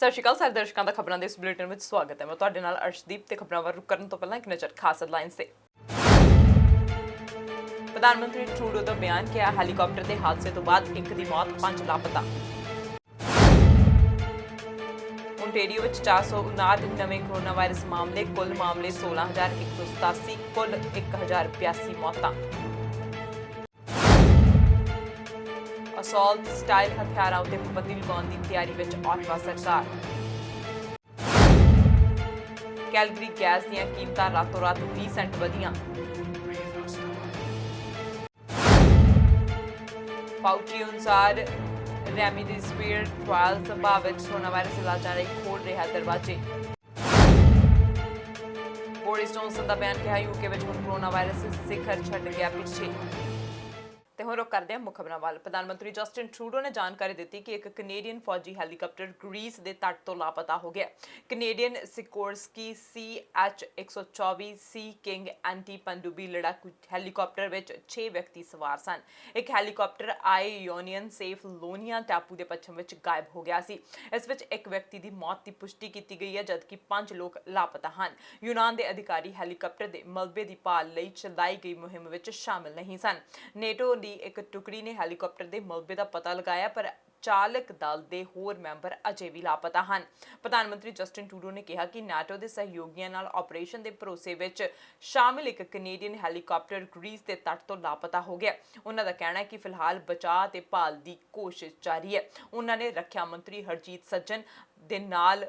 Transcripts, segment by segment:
ਸਤਿ ਸ਼੍ਰੀ ਅਕਾਲ ਸਾਰੇ ਦਰਸ਼ਕਾਂ ਦਾ ਖਬਰਾਂ ਦੇ ਇਸ ਬੁਲੇਟਿਨ ਵਿੱਚ ਸਵਾਗਤ ਹੈ। ਮੈਂ ਤੁਹਾਡੇ ਨਾਲ ਅਰਸ਼ਦੀਪ ਤੇ ਖਬਰਾਂ ਵੱਲ ਰੁਕ ਕਰਨ ਤੋਂ ਪਹਿਲਾਂ ਇੱਕ ਨਜ਼ਰ ਖਾਸ ਹੈਡਲਾਈਨਸ ਤੇ। ਪ੍ਰਧਾਨ ਮੰਤਰੀ ਟਰੂਡੋ ਦਾ ਬਿਆਨ ਕਿਹਾ ਹੈਲੀਕਾਪਟਰ ਦੇ ਹਾਦਸੇ ਤੋਂ ਬਾਅਦ ਇੱਕ ਦੀ ਮੌਤ 5 ਲਾਪਤਾ। ਓਨਟਾਰੀਓ ਵਿੱਚ 459 ਨਵੇਂ ਕੋਰੋਨਾ ਵਾਇਰਸ ਮਾਮਲੇ, ਕੁੱਲ ਮਾਮਲੇ 16,187, ਕੁੱਲ 1,082 ਮੌਤਾਂ। ਅਸੌਲਟ ਸਟਾਈਲ ਹਥਿਆਰਾਂ ਉੱਤੇ ਪਾਬੰਦੀ ਲਗਾਉਣ ਦੀ ਤਿਆਰੀ ਵਿੱਚ ਆਟਵਾ ਸਰਕਾਰ। ਕੈਲਗਰੀ ਗੈਸ ਦੀਆਂ ਕੀਮਤਾਂ ਰਾਤੋਂ ਰਾਤ 20 ਸੈਂਟ ਵਧੀਆਂ। ਫਾਊਚੀ ਅਨੁਸਾਰ ਰੈਮਡੇਸਿਵਿਰ ਟ੍ਰਾਇਲ ਸੰਭਾਵਿਤ ਕੋਰੋਨਾ ਵਾਇਰਸ ਇਲਾਜਾਂ ਲਈ ਖੋਲ੍ਹ ਰਿਹਾ ਦਰਵਾਜ਼ੇ। ਬੋਰਿਸ ਜੌਨਸਨ ਦਾ ਬਿਆਨ ਕਿਹਾ ਯੂਕੇ ਵਿੱਚ ਹੁਣ ਕੋਰੋਨਾ ਵਾਇਰਸ ਸਿਖਰ ਛੱਡ ਗਿਆ ਪਿੱਛੇ। ਤੇ ਹੁਣ ਰੁਕ ਕਰਦੇ ਹਾਂ ਮੁੱਖ ਖਬਰਾਂ ਵੱਲ। ਪ੍ਰਧਾਨ ਮੰਤਰੀ ਜਸਟਿਨ ਟਰੂਡੋ ਨੇ ਜਾਣਕਾਰੀ ਦਿੱਤੀ ਕਿ ਇੱਕ ਕੈਨੇਡੀਅਨ ਫੌਜੀ ਹੈਲੀਕਾਪਟਰ ਗ੍ਰੀਸ ਦੇ ਤੱਟ ਤੋਂ ਲਾਪਤਾ ਹੋ ਗਿਆ। ਕੈਨੇਡੀਅਨ ਸਿਕੋਰਸਕੀ CH-124 ਸੀ ਕਿੰਗ ਐਂਟੀ ਪਨਡੁਬੀ ਲੜਾਕੂ ਹੈਲੀਕਾਪਟਰ ਵਿੱਚ 6 ਵਿਅਕਤੀ ਸਵਾਰ ਸਨ। ਇੱਕ ਹੈਲੀਕਾਪਟਰ ਆਇਓਨੀਅਨ ਸੇਫ ਲੋਨੀਆ ਟਾਪੂ ਦੇ ਪੱਛਮ ਵਿੱਚ ਗਾਇਬ ਹੋ ਗਿਆ ਸੀ। ਇਸ ਵਿੱਚ ਇੱਕ ਵਿਅਕਤੀ ਦੀ ਮੌਤ ਦੀ ਪੁਸ਼ਟੀ ਕੀਤੀ ਗਈ ਹੈ ਜਦਕਿ 5 ਲੋਕ ਲਾਪਤਾ ਹਨ। ਯੂਨਾਨ ਦੇ ਅਧਿਕਾਰੀ ਹੈਲੀਕਾਪਟਰ ਦੇ ਮਲਬੇ ਦੀ ਭਾਲ ਲਈ ਚਲਾਈ ਗਈ ਮੁਹਿੰਮ ਵਿੱਚ ਸ਼ਾਮਲ ਨਹੀਂ ਸਨ। ਨੇਟੋ ਦੀ ਇੱਕ ਟੁਕੜੀ ਨੇ ਹੈਲੀਕਾਪਟਰ ਦੇ ਮਲਬੇ ਦਾ ਪਤਾ ਲਗਾਇਆ ਪਰ ਚਾਲਕ ਦਲ ਦੇ ਹੋਰ ਮੈਂਬਰ ਅਜੇ ਵੀ ਲਾਪਤਾ ਹਨ। ਪ੍ਰਧਾਨ ਮੰਤਰੀ ਜਸਟਿਨ ਟਰੂਡੋ ਨੇ ਕਿਹਾ ਕਿ ਨਾਟੋ ਦੇ ਸਹਿਯੋਗੀਆਂ ਨਾਲ ਆਪਰੇਸ਼ਨ ਦੇ ਭਰੋਸੇ ਵਿੱਚ ਸ਼ਾਮਿਲ ਇੱਕ ਕੈਨੇਡੀਅਨ ਹੈਲੀਕਾਪਟਰ ਗ੍ਰੀਸ ਦੇ ਤੱਟ ਤੋਂ ਲਾਪਤਾ ਹੋ ਗਿਆ। ਉਹਨਾਂ ਦਾ ਕਹਿਣਾ ਹੈ ਕਿ ਫਿਲਹਾਲ ਬਚਾਅ ਤੇ ਭਾਲ ਦੀ ਕੋਸ਼ਿਸ਼ ਜਾਰੀ ਹੈ। ਉਹਨਾਂ ਨੇ ਰੱਖਿਆ ਮੰਤਰੀ ਹਰਜੀਤ ਸੱਜਣ ਦੇ ਨਾਲ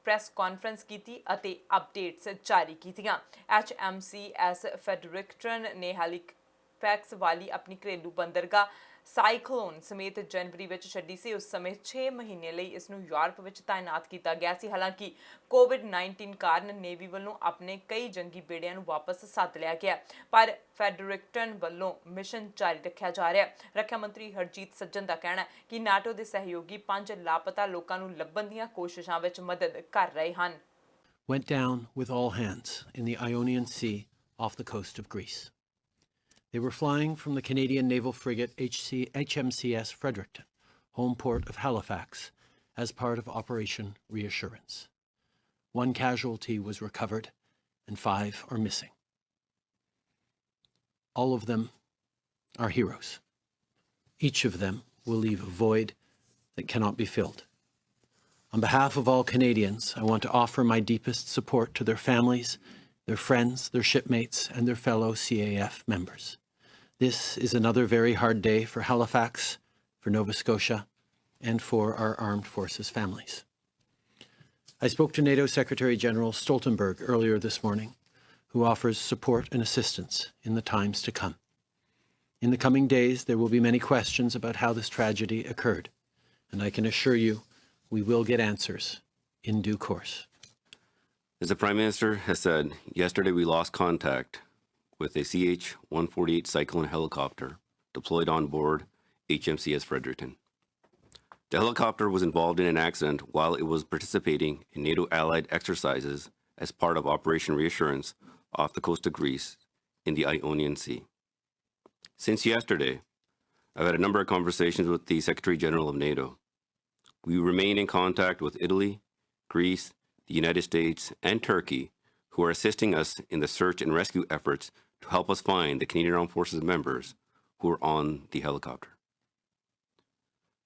ਪ੍ਰੈਸ ਕਾਨਫਰੰਸ ਕੀਤੀ ਅਤੇ ਅਪਡੇਟਸ ਜਾਰੀ ਕੀਤੀਆਂ। HMCS ਫੈਡਰਿਕਟਨ ਨੇ ਹੈਲੀਫੈਕਸ ਵਾਲੀ ਆਪਣੀ ਘਰੇਲੂ ਬੰਦਰਗਾਹ ਸਾਈਕਲੋਨ ਸਮੇਤ ਜਨਵਰੀ ਵਿੱਚ ਛੱਡੀ ਸੀ। ਉਸ ਸਮੇਂ 6 ਮਹੀਨੇ ਲਈ ਇਸ ਨੂੰ ਯੂਰਪ ਵਿੱਚ ਤਾਇਨਾਤ ਕੀਤਾ ਗਿਆ ਸੀ। ਹਾਲਾਂਕਿ ਕੋਵਿਡ-19 ਕਾਰਨ ਨੇਵੀ ਵੱਲੋਂ ਆਪਣੇ ਕਈ ਜੰਗੀ ਬੇੜਿਆਂ ਨੂੰ ਵਾਪਸ ਸੱਦ ਲਿਆ ਗਿਆ ਪਰ ਫੈਡਰਿਕਟਨ ਵੱਲੋਂ ਮਿਸ਼ਨ ਜਾਰੀ ਰੱਖਿਆ ਜਾ ਰਿਹਾ। ਰੱਖਿਆ ਮੰਤਰੀ ਹਰਜੀਤ ਸੱਜਣ ਦਾ ਕਹਿਣਾ ਹੈ ਕਿ ਨਾਟੋ ਦੇ ਸਹਿਯੋਗੀ 5 ਲਾਪਤਾ ਲੋਕਾਂ ਨੂੰ ਲੱਭਣ ਦੀਆਂ ਕੋਸ਼ਿਸ਼ਾਂ ਵਿੱਚ ਮਦਦ ਕਰ ਰਹੇ ਹਨ। Went down with all hands in the Ionian Sea off the coast of Greece. They were flying from the Canadian naval frigate HMCS Fredericton, home port of Halifax, as part of Operation Reassurance. 1 casualty was recovered and 5 are missing. All of them are heroes. Each of them will leave a void that cannot be filled. On behalf of all Canadians, I want to offer my deepest support to their families, their friends, their shipmates, and their fellow CAF members. This is another very hard day for Halifax, for Nova Scotia, and for our armed forces families. I spoke to NATO Secretary General Stoltenberg earlier this morning, who offers support and assistance in the times to come. In the coming days, there will be many questions about how this tragedy occurred, and I can assure you we will get answers in due course. As the Prime Minister has said, yesterday we lost contact with a CH-148 Cyclone helicopter deployed on board HMCS Fredericton. The helicopter was involved in an accident while it was participating in NATO allied exercises as part of Operation Reassurance off the coast of Greece in the Ionian Sea. Since yesterday, I've had a number of conversations with the Secretary General of NATO. We remain in contact with Italy, Greece, the United States, and Turkey, who are assisting us in the search and rescue efforts to help us find the Canadian Armed Forces members who are on the helicopter.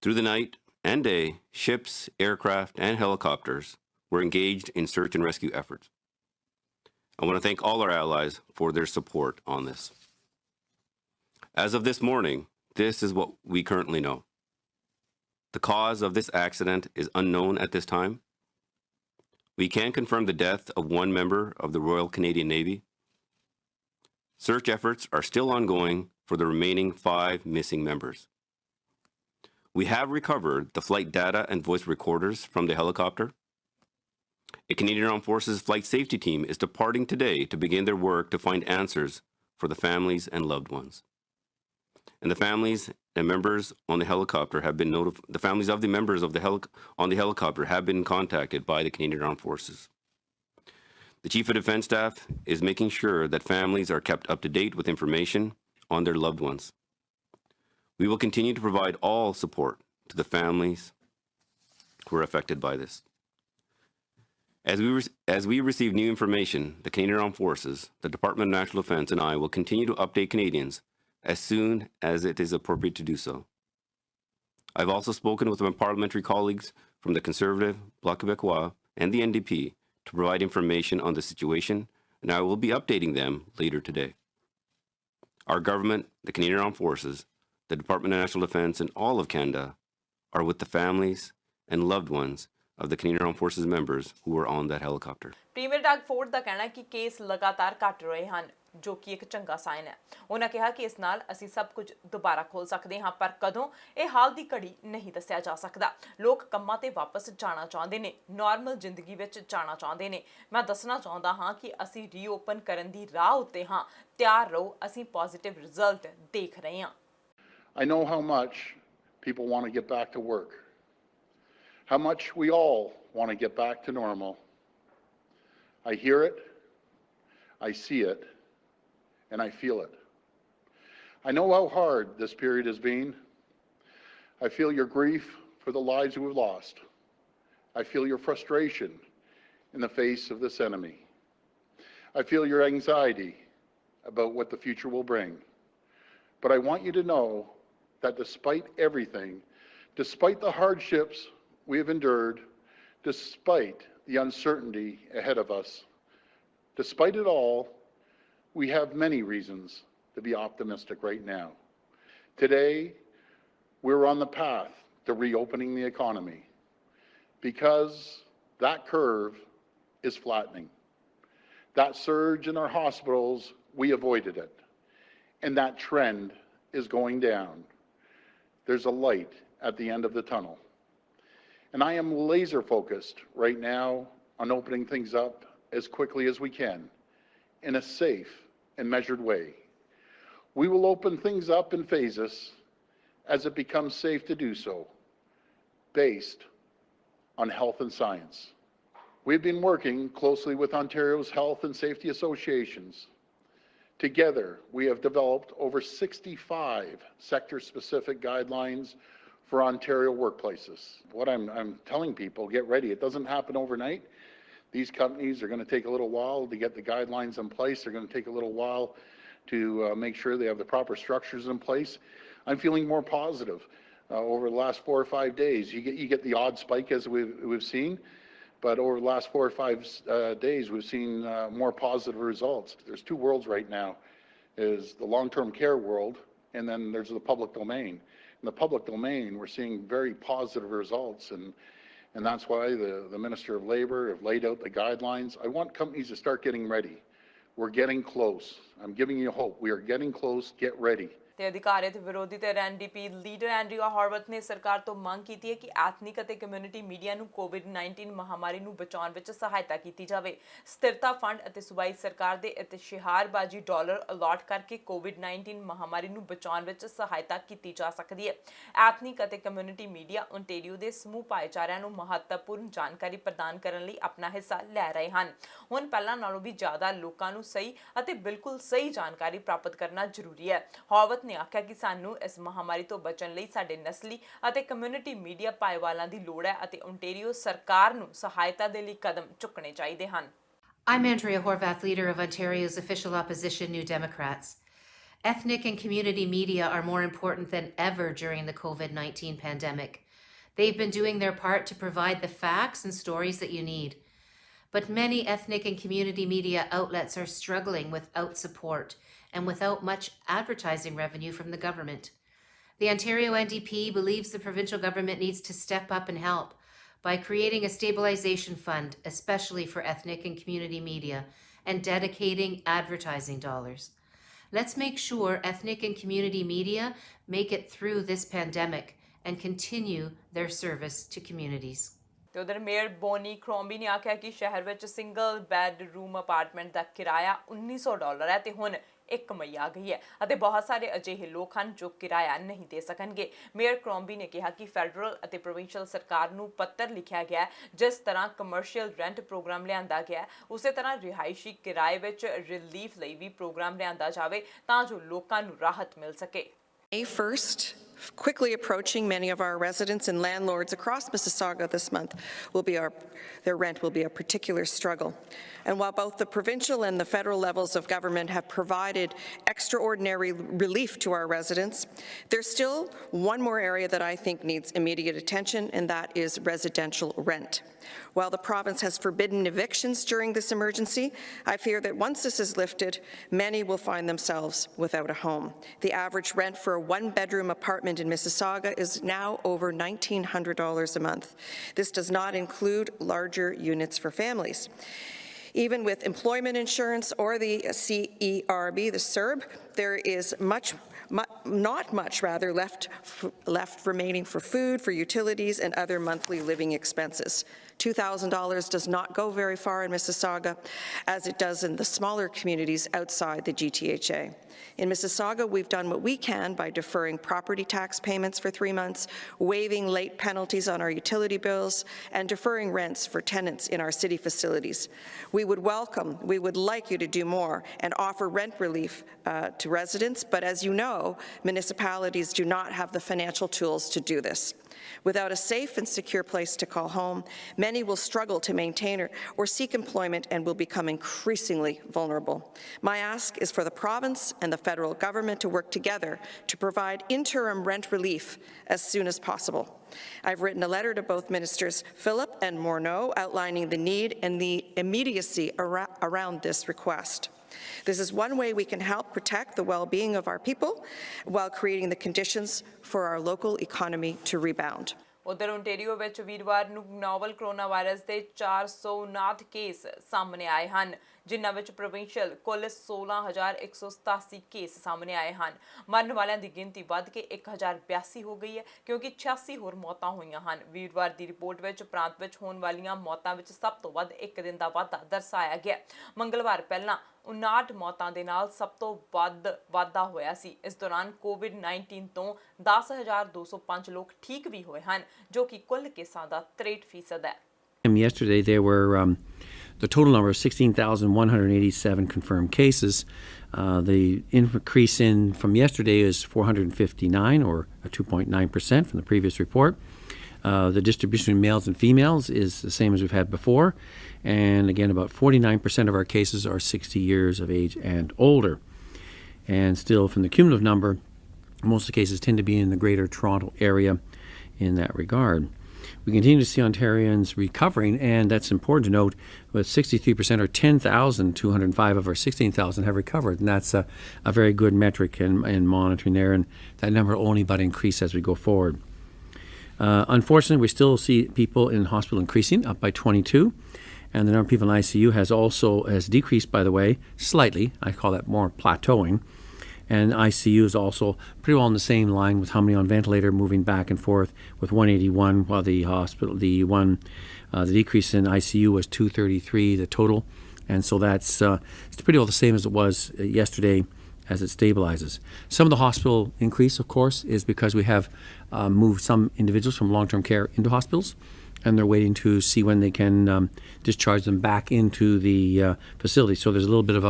Through the night and day, ships, aircraft, and helicopters were engaged in search and rescue efforts. I want to thank all our allies for their support on this. As of this morning, this is what we currently know. The cause of this accident is unknown at this time. We can confirm the death of 1 member of the Royal Canadian Navy. Search efforts are still ongoing for the remaining 5 missing members. We have recovered the flight data and voice recorders from the helicopter. A Canadian Armed Forces flight safety team is departing today to begin their work to find answers for the families and loved ones. And the families and members on the helicopter have been notified. The families of the members of on the helicopter have been contacted by the Canadian Armed Forces. The Chief of Defence Staff is making sure that families are kept up to date with information on their loved ones. We will continue to provide all support to the families who are affected by this. As we receive new information, the Canadian Armed Forces, the Department of National Defence, and I will continue to update Canadians as soon as it is appropriate to do so. I've also spoken with my parliamentary colleagues from the Conservative, Bloc Québécois, and the NDP to provide information on the situation, and I will be updating them later today. Our government, the Canadian Armed Forces, the Department of National Defence, and all of Canada are with the families and loved ones of the Canadian Armed Forces members who were on that helicopter. Premier Doug Ford ਦਾ ਕਹਿਣਾ ਹੈ ਕਿ case ਲਗਾਤਾਰ ਘਟ ਰਹੇ ਹਨ, ਜੋ ਕਿ ਇੱਕ ਚੰਗਾ ਸਾਈਨ ਹੈ। ਉਹਨਾਂ ਕਿਹਾ ਕਿ ਇਸ ਨਾਲ ਅਸੀਂ ਸਭ ਕੁਝ ਦੁਬਾਰਾ ਖੋਲ ਸਕਦੇ ਹਾਂ, ਪਰ ਕਦੋਂ ਇਹ ਹਾਲ ਦੀ ਘੜੀ ਨਹੀਂ ਦੱਸਿਆ ਜਾ ਸਕਦਾ। ਲੋਕ ਕੰਮਾਂ ਤੇ ਵਾਪਸ ਜਾਣਾ ਚਾਹੁੰਦੇ ਨੇ, ਨਾਰਮਲ ਜ਼ਿੰਦਗੀ ਵਿੱਚ ਜਾਣਾ ਚਾਹੁੰਦੇ ਨੇ। ਮੈਂ ਦੱਸਣਾ ਚਾਹੁੰਦਾ ਹਾਂ ਕਿ ਅਸੀਂ ਰੀਓਪਨ ਕਰਨ ਦੀ ਰਾਹ ਉੱਤੇ ਹਾਂ। ਤਿਆਰ ਰਹੋ, ਅਸੀਂ ਪੋਜ਼ਿਟਿਵ ਰਿਜ਼ਲਟ ਦੇਖ ਰਹੇ ਹਾਂ। I know how much people want to get back to work, how much we all want to get back to normal. I hear it, I see it, and I feel it. I know how hard this period has been. I feel your grief for the lives we've lost. I feel your frustration in the face of this enemy. I feel your anxiety about what the future will bring. But I want you to know that despite everything, despite the hardships we have endured, despite the uncertainty ahead of us, despite it all, we have many reasons to be optimistic right now. Today, we're on the path to reopening the economy because that curve is flattening. That surge in our hospitals, we avoided it, and that trend is going down. There's a light at the end of the tunnel. And I am laser focused right now on opening things up as quickly as we can in a safe and measured way. We will open things up in phases as it becomes safe to do so, based on health and science. We've been working closely with Ontario's health and safety associations. Together, we have developed over 65 sector-specific guidelines for Ontario workplaces. What I'm telling people, get ready. It doesn't happen overnight. These companies are going to take a little while to get the guidelines in place. They're going to take a little while to make sure they have the proper structures in place. I'm feeling more positive over the last 4 or 5 days. You get the odd spike as we've seen, but over the last 4 or 5 days, we've seen more positive results. There's two worlds right now. Is the long-term care world, and then there's the public domain. In the public domain, we're seeing very positive results, and that's why the Minister of Labour have laid out the guidelines. I want companies to start getting ready. We're getting close. I'm giving you hope. We are getting close. Get ready. ਤੇ ਅਧਿਕਾਰਤ ਵਿਰੋਧੀ ਤੇ NDP leader Andrew ਹਾਰਵਰਥ ਨੇ ਸਰਕਾਰ ਤੋਂ ਮੰਗ ਕੀਤੀ ਹੈ ਕਿ ਐਥਨਿਕ ਅਤੇ ਕਮਿਊਨਿਟੀ ਮੀਡੀਆ ਨੂੰ ਕੋਵਿਡ-19 ਮਹਾਮਾਰੀ ਨੂੰ ਬਚਾਉਣ ਵਿੱਚ ਸਹਾਇਤਾ ਕੀਤੀ ਜਾਵੇ। ਸਥਿਰਤਾ ਫੰਡ ਅਤੇ ਸੂਬਾਈ ਸਰਕਾਰ ਦੇ ਇਸ਼ਤਿਹਾਰਬਾਜ਼ੀ ਡਾਲਰ ਅਲਾਟ ਕਰਕੇ ਕੋਵਿਡ-19 ਮਹਾਮਾਰੀ ਨੂੰ ਬਚਾਉਣ ਵਿੱਚ ਸਹਾਇਤਾ ਕੀਤੀ ਜਾ ਸਕਦੀ ਹੈ। ਐਥਨਿਕ ਅਤੇ ਕਮਿਊਨਿਟੀ ਮੀਡੀਆ ਓਨਟਾਰੀਓ ਦੇ ਸਮੂਹ ਭਾਈਚਾਰਿਆਂ ਨੂੰ ਮਹੱਤਵਪੂਰਨ ਜਾਣਕਾਰੀ ਪ੍ਰਦਾਨ ਕਰਨ ਲਈ ਆਪਣਾ ਹਿੱਸਾ ਲੈ ਰਹੇ ਹਨ। ਹੁਣ ਪਹਿਲਾਂ ਨਾਲੋਂ ਵੀ ਜ਼ਿਆਦਾ ਲੋਕਾਂ ਨੂੰ ਸਹੀ ਅਤੇ ਬਿਲਕੁਲ ਸਹੀ ਜਾਣਕਾਰੀ ਪ੍ਰਾਪਤ ਕਰਨਾ ਜ਼ਰੂਰੀ ਹੈ। ਹਾਰਵਰਥ ਨੇ ਆਖਿਆ ਕਿ ਸਾਨੂੰ ਇਸ ਮਹਾਮਾਰੀ ਤੋਂ ਬਚਣ ਲਈ ਸਾਡੇ ਨਸਲੀ ਅਤੇ ਕਮਿਊਨਿਟੀ ਮੀਡੀਆ ਭਾਈਵਾਲਾਂ ਦੀ ਲੋੜ ਹੈ ਅਤੇ ਓਨਟਾਰੀਓ ਸਰਕਾਰ ਨੂੰ ਸਹਾਇਤਾ ਦੇ ਲਈ ਕਦਮ ਚੁੱਕਣੇ ਚਾਹੀਦੇ ਹਨ। I'm Andrea Horvath, leader of Ontario's official opposition New Democrats. Ethnic and community media are more important than ever during the COVID-19 pandemic. They've been doing their part to provide the facts and stories that you need. But many ethnic and community media outlets are struggling without support and without much advertising revenue from the government. The Ontario NDP believes the provincial government needs to step up and help by creating a stabilization fund, especially for ethnic and community media, and dedicating advertising dollars. Let's make sure ethnic and community media make it through this pandemic and continue their service to communities. ਤੇ ਉਧਰ mayor Boney ਕ੍ਰੋਮਬੀ ਨੇ ਆਖਿਆ ਕਿ ਸ਼ਹਿਰ ਵਿੱਚ single bedroom apartment ਦਾ ਕਿਰਾਇਆ $1900 ਹੈ ਤੇ ਹੁਣ 1 ਮਈ ਆ ਗਈ ਹੈ ਅਤੇ ਬਹੁਤ ਸਾਰੇ ਅਜਿਹੇ ਲੋਕ ਹਨ ਜੋ ਕਿਰਾਇਆ ਨਹੀਂ ਦੇ ਸਕਣਗੇ। ਮੇਅਰ ਕ੍ਰੋਮਬੀ ਨੇ ਕਿਹਾ ਕਿ ਫੈਡਰਲ ਅਤੇ ਪ੍ਰੋਵਿੰਸ਼ੀਅਲ ਸਰਕਾਰ ਨੂੰ ਪੱਤਰ ਲਿਖਿਆ ਗਿਆ ਹੈ। ਜਿਸ ਤਰ੍ਹਾਂ ਕਮਰਸ਼ੀਅਲ ਰੈਂਟ ਪ੍ਰੋਗਰਾਮ ਲਿਆਂਦਾ ਗਿਆ ਹੈ, ਉਸੇ ਤਰ੍ਹਾਂ ਰਿਹਾਇਸ਼ੀ ਕਿਰਾਏ ਵਿੱਚ ਰਿਲੀਫ ਲਈ ਵੀ ਪ੍ਰੋਗਰਾਮ ਲਿਆਂਦਾ ਜਾਵੇ ਤਾਂ ਜੋ ਲੋਕਾਂ ਨੂੰ ਰਾਹਤ ਮਿਲ ਸਕੇ। May 1st, quickly approaching, many of our residents and landlords across Mississauga this month their rent will be a particular struggle. And while both the provincial and the federal levels of government have provided extraordinary relief to our residents, there's still one more area that I think needs immediate attention, and that is residential rent. While the province has forbidden evictions during this emergency, I fear that once this is lifted, many will find themselves without a home. The average rent for a one-bedroom apartment in Mississauga is now over $1,900 a month. This does not include larger units for families. Even with employment insurance or the CERB, the CERB, there is not much left remaining for food, for utilities, and other monthly living expenses. $2,000 does not go very far in Mississauga, as it does in the smaller communities outside the GTHA. In Mississauga, we've done what we can by deferring property tax payments for 3 months, waiving late penalties on our utility bills, and deferring rents for tenants in our city facilities. We would like you to do more and offer rent relief to residents, but as you know, municipalities do not have the financial tools to do this. Without a safe and secure place to call home, many will struggle to maintain or seek employment and will become increasingly vulnerable. My ask is for the province and the federal government to work together to provide interim rent relief as soon as possible. I've written a letter to both Ministers Philip and Morneau outlining the need and the immediacy around this request. This is one way we can help protect the well-being of our people while creating the conditions for our local economy to rebound. ਉਧਰ Ontario ਵਿੱਚ ਵੀਰਵਾਰ ਨੂੰ novel corona virus ਦੇ 459 case ਸਾਹਮਣੇ ਆਏ ਹਨ, ਜਿਨ੍ਹਾਂ ਵਿੱਚ ਪ੍ਰੋਵਿੰਸ਼ੀਅਲ ਕੁੱਲ 16,187 ਕੇਸ ਸਾਹਮਣੇ ਆਏ ਹਨ। ਮਰਨ ਵਾਲਿਆਂ ਦੀ ਗਿਣਤੀ ਵੱਧ ਕੇ 1,082 ਹੋ ਗਈ ਹੈ, ਕਿਉਂਕਿ 86 ਹੋਰ ਮੌਤਾਂ ਹੋਈਆਂ ਹਨ। ਵੀਰਵਾਰ ਦੀ ਰਿਪੋਰਟ ਵਿੱਚ ਪ੍ਰਾਂਤ ਵਿੱਚ ਹੋਣ ਵਾਲੀਆਂ ਮੌਤਾਂ ਵਿੱਚ ਸਭ ਤੋਂ ਵੱਧ ਇੱਕ ਦਿਨ ਦਾ ਵਾਧਾ ਦਰਸਾਇਆ ਗਿਆ। ਮੰਗਲਵਾਰ ਪਹਿਲਾਂ 59 ਮੌਤਾਂ ਦੇ ਨਾਲ ਸਭ ਤੋਂ ਵੱਧ ਵਾਧਾ ਹੋਇਆ ਸੀ। ਇਸ ਦੌਰਾਨ ਕੋਵਿਡ-19 ਤੋਂ 10,205 ਲੋਕ ਠੀਕ ਵੀ ਹੋਏ ਹਨ, ਜੋ ਕਿ ਕੁੱਲ ਕੇਸਾਂ ਦਾ 63% ਹੈ। Yesterday, there were the total number of 16,187 confirmed cases. The increase from yesterday is 459, or 2.9% from the previous report. The distribution of males and females is the same as we've had before. And again, about 49% of our cases are 60 years of age and older. And still, from the cumulative number, most of the cases tend to be in the Greater Toronto area in that regard. We continue to see Ontarians recovering, and that's important to note, with 63% or 10,205 of our 16,000 have recovered, and that's a very good metric in monitoring there, and that number will only but increase as we go forward. Unfortunately, we still see people in hospital increasing, up by 22, and the number of people in ICU has decreased, by the way, slightly. I call that more plateauing. And ICU is also pretty well on the same line with how many on ventilator, moving back and forth with 181, while the decrease in ICU was 233, the total. And so it's pretty well the same as it was yesterday as it stabilizes. Some of the hospital increase, of course, is because we have moved some individuals from long-term care into hospitals, and they're waiting to see when they can discharge them back into the facility. So there's a little bit of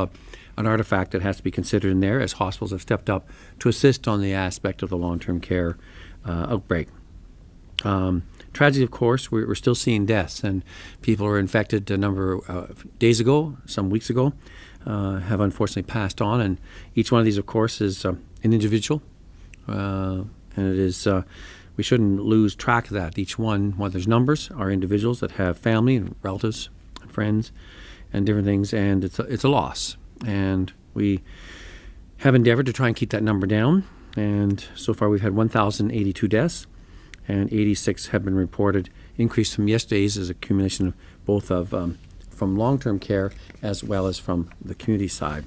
an artifact that has to be considered in there, as hospitals have stepped up to assist on the aspect of the long-term care outbreak. Tragedy, of course, we're still seeing deaths, and people were infected a number of days ago, some weeks ago, have unfortunately passed on, and each one of these, of course, is an individual, and it is we shouldn't lose track of that. Each one, while there's numbers, are individuals that have family and relatives and friends and different things, and it's a loss. And we have endeavored to try and keep that number down, and so far we've had 1,082 deaths, and 86 have been reported, increase from yesterday's as accumulation of both from long-term care as well as from the community side.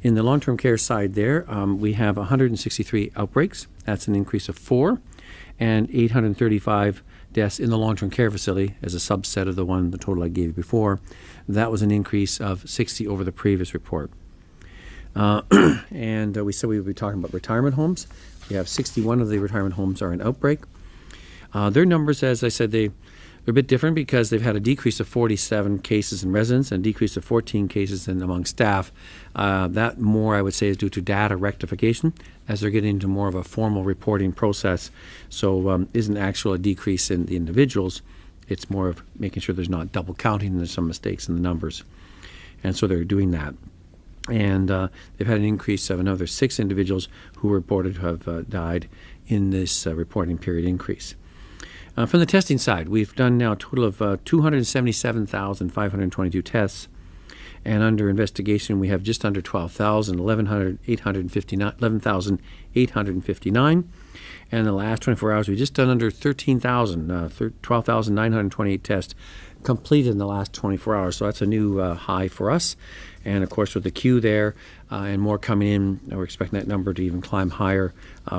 In the long-term care side there, we have 163 outbreaks. That's an increase of 4, and 835 deaths in the long-term care facility as a subset of the total I gave you before. That was an increase of 60 over the previous report. And we said we would be talking about retirement homes. We have 61 of the retirement homes are in outbreak. Their numbers, as I said, They're a bit different because they've had a decrease of 47 cases in residents and a decrease of 14 cases among staff. That more, I would say, is due to data rectification as they're getting into more of a formal reporting process. So isn't actually a decrease in the individuals. It's more of making sure there's not double counting and there's some mistakes in the numbers. And so they're doing that. And they've had an increase of another 6 individuals who were reported to have died in this reporting period increase. From the testing side, we've done now a total of 277,522 tests. And under investigation, we have just under 12,000, 11,859. And in the last 24 hours, we've just done under 13,000, 12,928 tests completed in the last 24 hours. So that's a new high for us. And of course, with the queue there and more coming in, we're expecting that number to even climb higher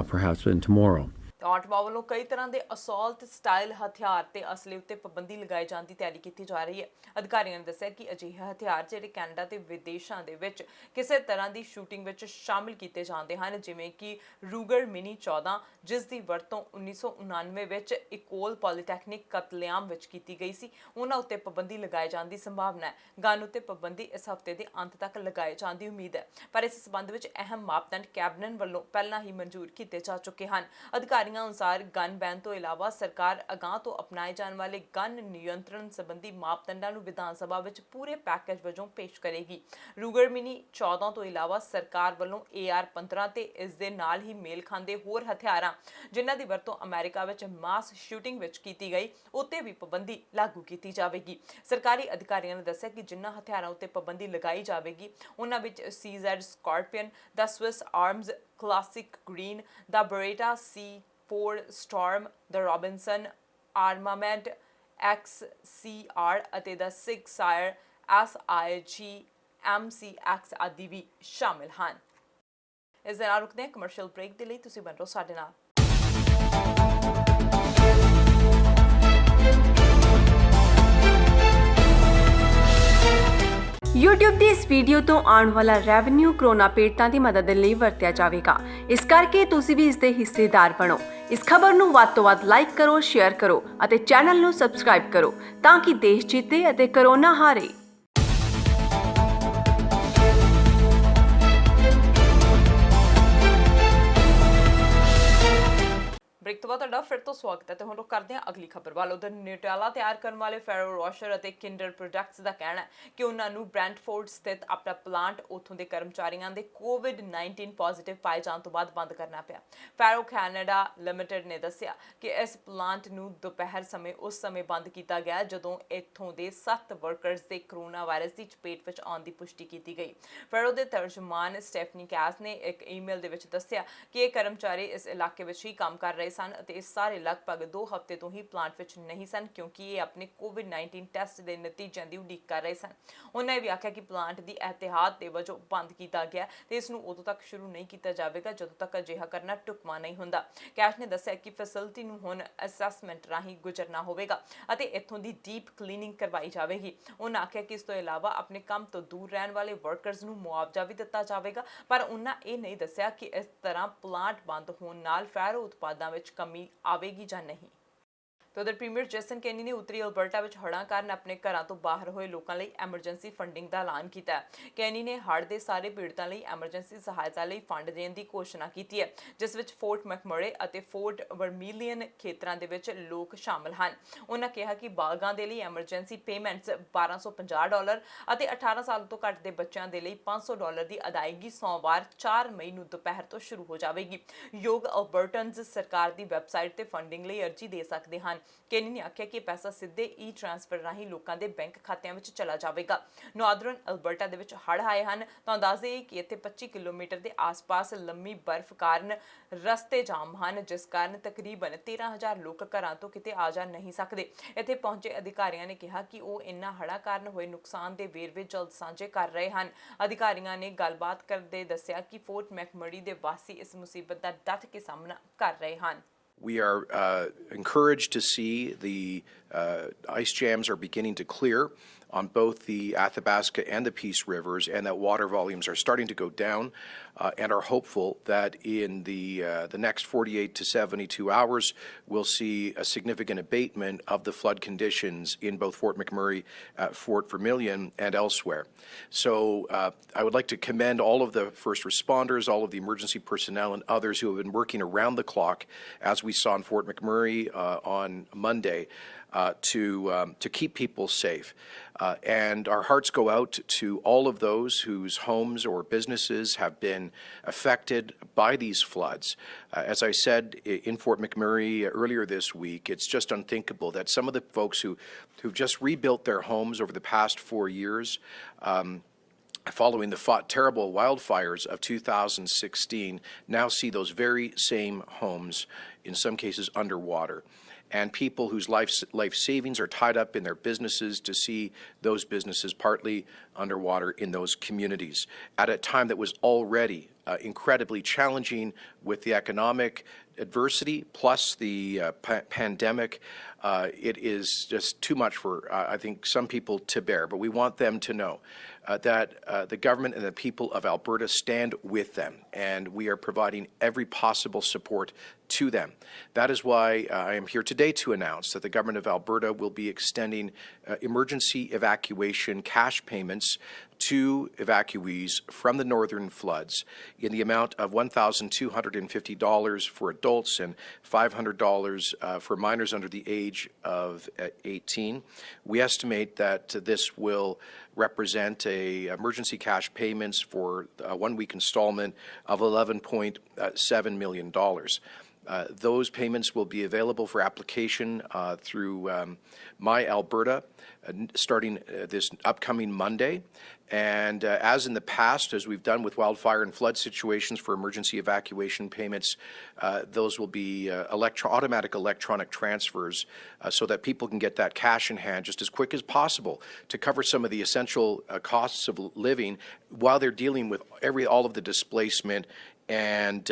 perhaps in tomorrow. Ottawa ਵੱਲੋਂ ਕਈ ਤਰ੍ਹਾਂ ਦੇ assault style ਹਥਿਆਰ ਤੇ ਅਸਲੇ ਉੱਤੇ ਪਾਬੰਦੀ ਲਗਾਏ ਜਾਣ ਦੀ ਤਿਆਰੀ ਕੀਤੀ ਜਾ ਰਹੀ ਹੈ। ਅਧਿਕਾਰੀਆਂ ਨੇ ਦੱਸਿਆ ਕਿ ਅਜਿਹੇ ਹਥਿਆਰ ਜਿਹੜੇ ਕੈਨੇਡਾ ਤੇ ਵਿਦੇਸ਼ਾਂ ਦੇ ਵਿੱਚ ਕਿਸੇ ਤਰ੍ਹਾਂ ਦੀ ਸ਼ੂਟਿੰਗ ਵਿੱਚ ਸ਼ਾਮਿਲ ਕੀਤੇ ਜਾਂਦੇ ਹਨ, ਜਿਵੇਂ ਕਿ ਰੂਗਰ ਮਿਨੀ 14 ਜਿਸ ਦੀ ਵਰਤੋਂ 1999 ਵਿੱਚ ਇਕੋਲ ਪੋਲੀਟੈਕਨਿਕ ਕਤਲੇਆਮ ਵਿੱਚ ਕੀਤੀ ਗਈ ਸੀ, ਉਹਨਾਂ ਉੱਤੇ ਪਾਬੰਦੀ ਲਗਾਏ ਜਾਣ ਦੀ ਸੰਭਾਵਨਾ ਹੈ। ਗਨ ਉੱਤੇ ਪਾਬੰਦੀ ਇਸ ਹਫ਼ਤੇ ਦੇ ਅੰਤ ਤੱਕ ਲਗਾਏ ਜਾਣ ਦੀ ਉਮੀਦ ਹੈ, ਪਰ ਇਸ ਸੰਬੰਧ ਵਿੱਚ ਅਹਿਮ ਮਾਪਦੰਡ ਕੈਬਨਿਟ ਵੱਲੋਂ ਪਹਿਲਾਂ ਹੀ ਮਨਜ਼ੂਰ ਕੀਤੇ ਜਾ ਚੁੱਕੇ ਹਨ। ਅਧਿਕਾਰੀਆਂ ਅਨੁਸਾਰ ਗਨ ਬੈਨ ਤੋਂ ਇਲਾਵਾ ਸਰਕਾਰ ਅਗਾਂਹ ਤੋਂ ਅਪਣਾਏ ਜਾਣ ਵਾਲੇ ਗਨ ਨਿਯੰਤਰਣ ਸੰਬੰਧੀ ਮਾਪਦੰਡਾਂ ਨੂੰ ਵਿਧਾਨ ਸਭਾ ਵਿੱਚ ਪੂਰੇ ਪੈਕੇਜ ਵਜੋਂ ਪੇਸ਼ ਕਰੇਗੀ। ਰੂਗਰ ਮਿਨੀ 14 ਤੋਂ ਇਲਾਵਾ ਸਰਕਾਰ ਵੱਲੋਂ AR-15 ਤੇ ਇਸ ਦੇ ਨਾਲ ਹੀ ਮੇਲ ਖਾਂਦੇ ਹੋਰ ਹਥਿਆਰਾਂ ਜਿਨ੍ਹਾਂ ਦੀ ਵਰਤੋਂ ਅਮਰੀਕਾ ਵਿੱਚ ਮਾਸ ਸ਼ੂਟਿੰਗ ਵਿੱਚ ਕੀਤੀ ਗਈ ਉੱਤੇ ਵੀ ਪਾਬੰਦੀ ਲਾਗੂ ਕੀਤੀ ਜਾਵੇਗੀ। ਸਰਕਾਰੀ ਅਧਿਕਾਰੀਆਂ ਨੇ ਦੱਸਿਆ ਕਿ ਜਿਨ੍ਹਾਂ ਹਥਿਆਰਾਂ ਉੱਤੇ ਪਾਬੰਦੀ ਲਗਾਈ ਜਾਵੇਗੀ ਉਹਨਾਂ ਵਿੱਚ CZ Scorpion, ਦਾ ਸਵਿਸ ਆਰਮਜ਼ ਕਲਾਸਿਕ ਗ੍ਰੀਨ, ਦਾ ਬਰੇਟਾ C4 Storm, ਦਾ ਰੋਬਿਨਸਨ ਆਰਮਾਮੈਂਟ XCR ਅਤੇ ਦਾ SIG Sauer SIG MCX ਆਦਿ ਵੀ ਸ਼ਾਮਿਲ ਹਨ। ਇਸ ਦੇ ਨਾਲ ਰੁਕਦੇ ਹਾਂ ਕਮਰਸ਼ੀਅਲ ਬ੍ਰੇਕ ਦੇ ਲਈ। ਤੁਸੀਂ ਬਣ ਰਹੋ ਸਾਡੇ ਨਾਲ। YouTube ਦੀ ਇਸ ਵੀਡੀਓ ਤੋਂ ਆਉਣ ਵਾਲਾ ਰੈਵਨਿਊ ਕਰੋਨਾ ਪੀੜਤਾਂ ਦੀ ਮਦਦ ਲਈ ਵਰਤਿਆ ਜਾਵੇਗਾ। ਇਸ ਕਰਕੇ ਤੁਸੀਂ ਵੀ ਇਸ ਦੇ ਹਿੱਸੇਦਾਰ ਬਣੋ। ਇਸ ਖਬਰ ਨੂੰ ਵੱਧ ਤੋਂ ਵੱਧ ਲਾਈਕ ਕਰੋ, ਸ਼ੇਅਰ ਕਰੋ ਅਤੇ ਚੈਨਲ ਨੂੰ ਸਬਸਕ੍ਰਾਈਬ ਕਰੋ ਤਾਂ ਕਿ ਦੇਸ਼ ਜਿੱਤੇ ਅਤੇ ਕਰੋਨਾ ਹਾਰੇ। ਬ੍ਰੇਕ ਤੋਂ ਬਾਅਦ ਤੁਹਾਡਾ ਫਿਰ ਤੋਂ ਸਵਾਗਤ ਹੈ ਤੇ ਹੁਣ ਰੁਕ ਕਰਦੇ ਹਾਂ ਅਗਲੀ ਖਬਰ ਵੱਲ। ਉਧਰ ਨਿਊਟੈਲਾ ਤਿਆਰ ਕਰਨ ਵਾਲੇ ਫੈਰੋ ਰੋਸ਼ਰ ਅਤੇ ਕਿੰਡਰ ਪ੍ਰੋਡਕਟਸ ਦਾ ਕਹਿਣਾ ਹੈ ਕਿ ਉਹਨਾਂ ਨੂੰ ਬ੍ਰੈਂਟਫੋਰਡ ਸਥਿਤ ਆਪਣਾ ਪਲਾਂਟ ਉੱਥੋਂ ਦੇ ਕਰਮਚਾਰੀਆਂ ਦੇ COVID-19 ਪੋਜ਼ਿਟਿਵ ਪਾਏ ਜਾਣ ਤੋਂ ਬਾਅਦ ਬੰਦ ਕਰਨਾ ਪਿਆ। ਫੈਰੋ ਕੈਨੇਡਾ ਲਿਮਟਿਡ ਨੇ ਦੱਸਿਆ ਕਿ ਇਸ ਪਲਾਂਟ ਨੂੰ ਦੁਪਹਿਰ ਸਮੇਂ ਉਸ ਸਮੇਂ ਬੰਦ ਕੀਤਾ ਗਿਆ ਜਦੋਂ ਇੱਥੋਂ ਦੇ 7 ਵਰਕਰਸ ਦੇ ਕਰੋਨਾ ਵਾਇਰਸ ਦੀ ਚਪੇਟ ਵਿੱਚ ਆਉਣ ਦੀ ਪੁਸ਼ਟੀ ਕੀਤੀ ਗਈ। ਫੈਰੋ ਦੇ ਤਰਜਮਾਨ ਸਟੈਫਨੀ ਕੈਸ ਨੇ ਇੱਕ ਈਮੇਲ ਦੇ ਵਿੱਚ ਦੱਸਿਆ ਕਿ ਇਹ ਕਰਮਚਾਰੀ ਇਸ ਇਲਾਕੇ ਵਿੱਚ ਹੀ ਕੰਮ ਕਰ ਰਹੇ ਸਨ ਅਤੇ ਇਹ ਸਾਰੇ ਲਗਭਗ 2 ਹਫ਼ਤੇ ਤੋਂ ਹੀ ਪਲਾਂਟ ਵਿੱਚ ਨਹੀਂ ਸਨ ਕਿਉਂਕਿ ਇਹ ਆਪਣੇ COVID-19 ਟੈਸਟ ਦੇ ਨਤੀਜਿਆਂ ਦੀ ਉਡੀਕ ਕਰ ਰਹੇ ਸਨ। ਉਹਨਾਂ ਇਹ ਵੀ ਆਖਿਆ ਕਿ ਪਲਾਂਟ ਦੀ ਇਹਤਿਆਤ ਦੇ ਵਜੋਂ ਬੰਦ ਕੀਤਾ ਗਿਆ ਤੇ ਇਸ ਨੂੰ ਉਦੋਂ ਤੱਕ ਸ਼ੁਰੂ ਨਹੀਂ ਕੀਤਾ ਜਾਵੇਗਾ ਜਦੋਂ ਤੱਕ ਅਜਿਹਾ ਕਰਨਾ ਢੁਕਵਾਂ ਨਹੀਂ ਹੁੰਦਾ। ਕੈਸ਼ ਨੇ ਦੱਸਿਆ ਕਿ ਫੈਸਿਲਿਟੀ ਨੂੰ ਹੁਣ ਅਸੈਸਮੈਂਟ ਰਾਹੀਂ ਗੁਜ਼ਰਨਾ ਹੋਵੇਗਾ ਅਤੇ ਇੱਥੋਂ ਦੀ ਡੀਪ ਕਲੀਨਿੰਗ ਕਰਵਾਈ ਜਾਵੇਗੀ। ਉਹਨਾਂ ਆਖਿਆ ਕਿ ਇਸ ਤੋਂ ਇਲਾਵਾ ਆਪਣੇ ਕੰਮ ਤੋਂ ਦੂਰ ਰਹਿਣ ਵਾਲੇ ਵਰਕਰਸ ਨੂੰ ਮੁਆਵਜ਼ਾ ਵੀ ਦਿੱਤਾ ਜਾਵੇਗਾ, ਪਰ ਉਹਨਾਂ ਇਹ ਨਹੀਂ ਦੱਸਿਆ ਕਿ ਇਸ ਤਰ੍ਹਾਂ ਪਲਾਂਟ ਬੰਦ ਹੋਣ ਨਾਲ ਫੈਰੋ ਉਤਪਾਦਾਂ ਵਿੱਚ ਕਮੀ ਆਵੇਗੀ ਜਾਂ ਨਹੀਂ। तो उधर प्रीमियर जैसन कैनी ने उत्तरी अल्बर्टा ਵਿੱਚ ਹੜ੍ਹਾਂ ਕਾਰਨ ਆਪਣੇ ਘਰਾਂ ਤੋਂ ਬਾਹਰ ਹੋਏ ਲੋਕਾਂ ਲਈ ਐਮਰਜੈਂਸੀ ਫੰਡਿੰਗ ਦਾ ਐਲਾਨ ਕੀਤਾ ਹੈ। ਕੈਨੀ ਨੇ ਹੜ੍ਹ ਦੇ ਸਾਰੇ ਪੀੜਤਾਂ ਲਈ ਐਮਰਜੈਂਸੀ ਸਹਾਇਤਾ ਲਈ ਫੰਡ ਦੇਣ ਦੀ ਘੋਸ਼ਣਾ ਕੀਤੀ ਹੈ, ਜਿਸ ਵਿੱਚ ਫੋਰਟ ਮੈਕਮਰੇ ਅਤੇ ਫੋਰਟ ਵਰਮੀਲੀਅਨ ਖੇਤਰਾਂ ਦੇ ਵਿੱਚ ਲੋਕ ਸ਼ਾਮਲ ਹਨ। ਉਹਨਾਂ ਕਿਹਾ ਕਿ ਬਾਲਗਾਂ ਦੇ ਲਈ ਐਮਰਜੈਂਸੀ ਪੇਮੈਂਟਸ $1250 ਅਤੇ 18 ਸਾਲ ਤੋਂ ਘੱਟ ਦੇ ਬੱਚਿਆਂ ਦੇ ਲਈ $500 ਦੀ ਅਦਾਇਗੀ ਸੋਮਵਾਰ 4 ਮਈ ਨੂੰ ਦੁਪਹਿਰ ਤੋਂ ਸ਼ੁਰੂ ਹੋ ਜਾਵੇਗੀ। ਯੋਗ ਅਲਬਰਟਨਸ ਸਰਕਾਰ ਦੀ ਵੈਬਸਾਈਟ ਤੇ ਫੰਡਿੰਗ ਲਈ ਅਰਜ਼ੀ ਦੇ ਸਕਦੇ ਹਨ। ਕੈਨੀ ਨੇ ਆਖਿਆ ਕਿ ਪੈਸਾ ਸਿੱਧੇ ਟ੍ਰਾਂਸਫਰ ਰਾਹੀਂ ਲੋਕਾਂ ਦੇ ਬੈਂਕ ਖਾਤਿਆਂ ਵਿੱਚ ਚਲਾ ਜਾਵੇਗਾ। ਨਾਰਦਰਨ ਅਲਬਰਟਾ ਦੇ ਵਿੱਚ ਹੜ੍ਹ ਆਏ ਹਨ ਤਾਂ ਅੰਦਾਜ਼ੇ ਕਿ ਇੱਥੇ 25 ਕਿਲੋਮੀਟਰ ਦੇ ਆਸ-ਪਾਸ ਲੰਮੀ ਬਰਫ਼ ਕਾਰਨ ਰਸਤੇ ਜਾਮ ਹਨ, ਜਿਸ ਕਾਰਨ ਤਕਰੀਬਨ 13,000 ਲੋਕ ਘਰਾਂ ਤੋਂ ਕਿਤੇ ਆ ਜਾ ਨਹੀਂ ਸਕਦੇ। ਇੱਥੇ ਪਹੁੰਚੇ ਅਧਿਕਾਰੀਆਂ ਨੇ ਕਿਹਾ ਕਿ ਉਹ ਇਨ੍ਹਾਂ ਹੜ੍ਹਾਂ ਕਾਰਨ ਹੋਏ ਨੁਕਸਾਨ ਦੇ ਵੇਰਵੇ ਜਲਦ ਸਾਂਝੇ ਕਰ ਰਹੇ ਹਨ। ਅਧਿਕਾਰੀਆਂ ਨੇ ਗੱਲਬਾਤ ਕਰਦੇ ਦੱਸਿਆ ਕਿ ਫੋਰਟ ਮੈਕਮਰਡੀ ਦੇ ਵਾਸੀ ਇਸ ਮੁਸੀਬਤ ਦਾ ਡਟ ਕੇ ਸਾਹਮਣਾ ਕਰ ਰਹੇ ਹਨ। We are encouraged to see the ice jams are beginning to clear. on both the Athabasca and the Peace Rivers, and that water volumes are starting to go down, and are hopeful that in the next 48 to 72 hours, we'll see a significant abatement of the flood conditions in both Fort McMurray, Fort Vermilion, and elsewhere. So I would like to commend all of the first responders, all of the emergency personnel, and others who have been working around the clock, as we saw in Fort McMurray on Monday, to keep people safe. And our hearts go out to all of those whose homes or businesses have been affected by these floods. As I said in Fort McMurray earlier this week, it's just unthinkable that some of the folks who've just rebuilt their homes over the past 4 years, following the terrible wildfires of 2016, now see those very same homes, in some cases, underwater. And people whose life savings are tied up in their businesses to see those businesses partly underwater in those communities at a time that was already incredibly challenging with the economic adversity plus the pandemic. It is just too much for, I think, some people to bear. But we want them to know that the government and the people of Alberta stand with them, and we are providing every possible support to them. That is why I am here today to announce that the government of Alberta will be extending emergency evacuation cash payments to evacuees from the northern floods in the amount of $1,250 for adults and $500 for minors under the age of 18. We estimate that this will represent a emergency cash payments for a 1-week installment of $11.7 million. Those payments will be available for application through My Alberta starting this upcoming Monday. And as in the past, as we've done with wildfire and flood situations for emergency evacuation payments, those will be automatic electronic transfers so that people can get that cash in hand just as quick as possible to cover some of the essential costs of living while they're dealing with all of the displacement and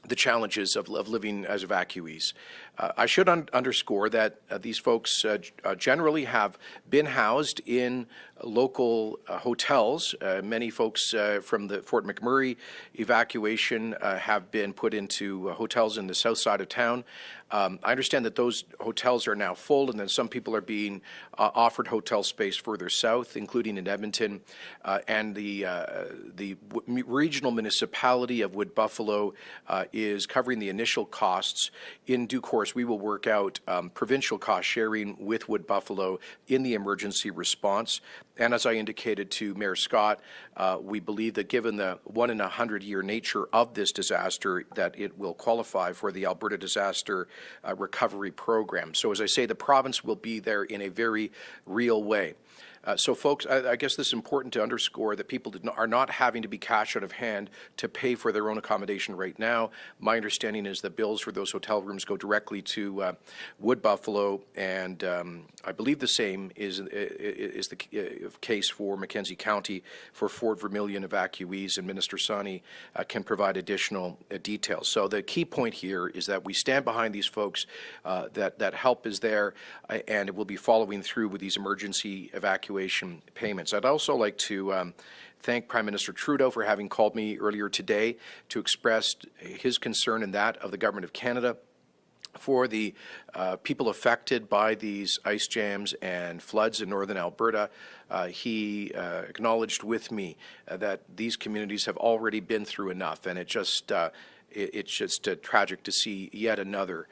the challenges of living as evacuees. I should underscore that these folks generally have been housed in local hotels. Many folks from the Fort McMurray evacuation have been put into hotels in the south side of town. I understand that those hotels are now full, and then some people are being offered hotel space further south, including in Edmonton. And the regional municipality of Wood Buffalo is covering the initial costs. In due course, we will work out provincial cost sharing with Wood Buffalo in the emergency response. And as I indicated to Mayor Scott, we believe that given the 1-in-100-year nature of this disaster, that it will qualify for the Alberta Disaster Recovery Program. So as I say, the province will be there in a very real way. So, folks, I guess this is important to underscore that people are not having to be cash out of hand to pay for their own accommodation right now. My understanding is that bills for those hotel rooms go directly to Wood Buffalo, and I believe the same is the case for Mackenzie County for Fort Vermilion evacuees, and Minister Sani can provide additional details. So the key point here is that we stand behind these folks, that help is there, and it will be following through with these emergency evacuation payments. I'd also like to thank Prime Minister Trudeau for having called me earlier today to express his concern and that of the Government of Canada for the people affected by these ice jams and floods in northern Alberta. He acknowledged with me that these communities have already been through enough, and it's just tragic to see yet another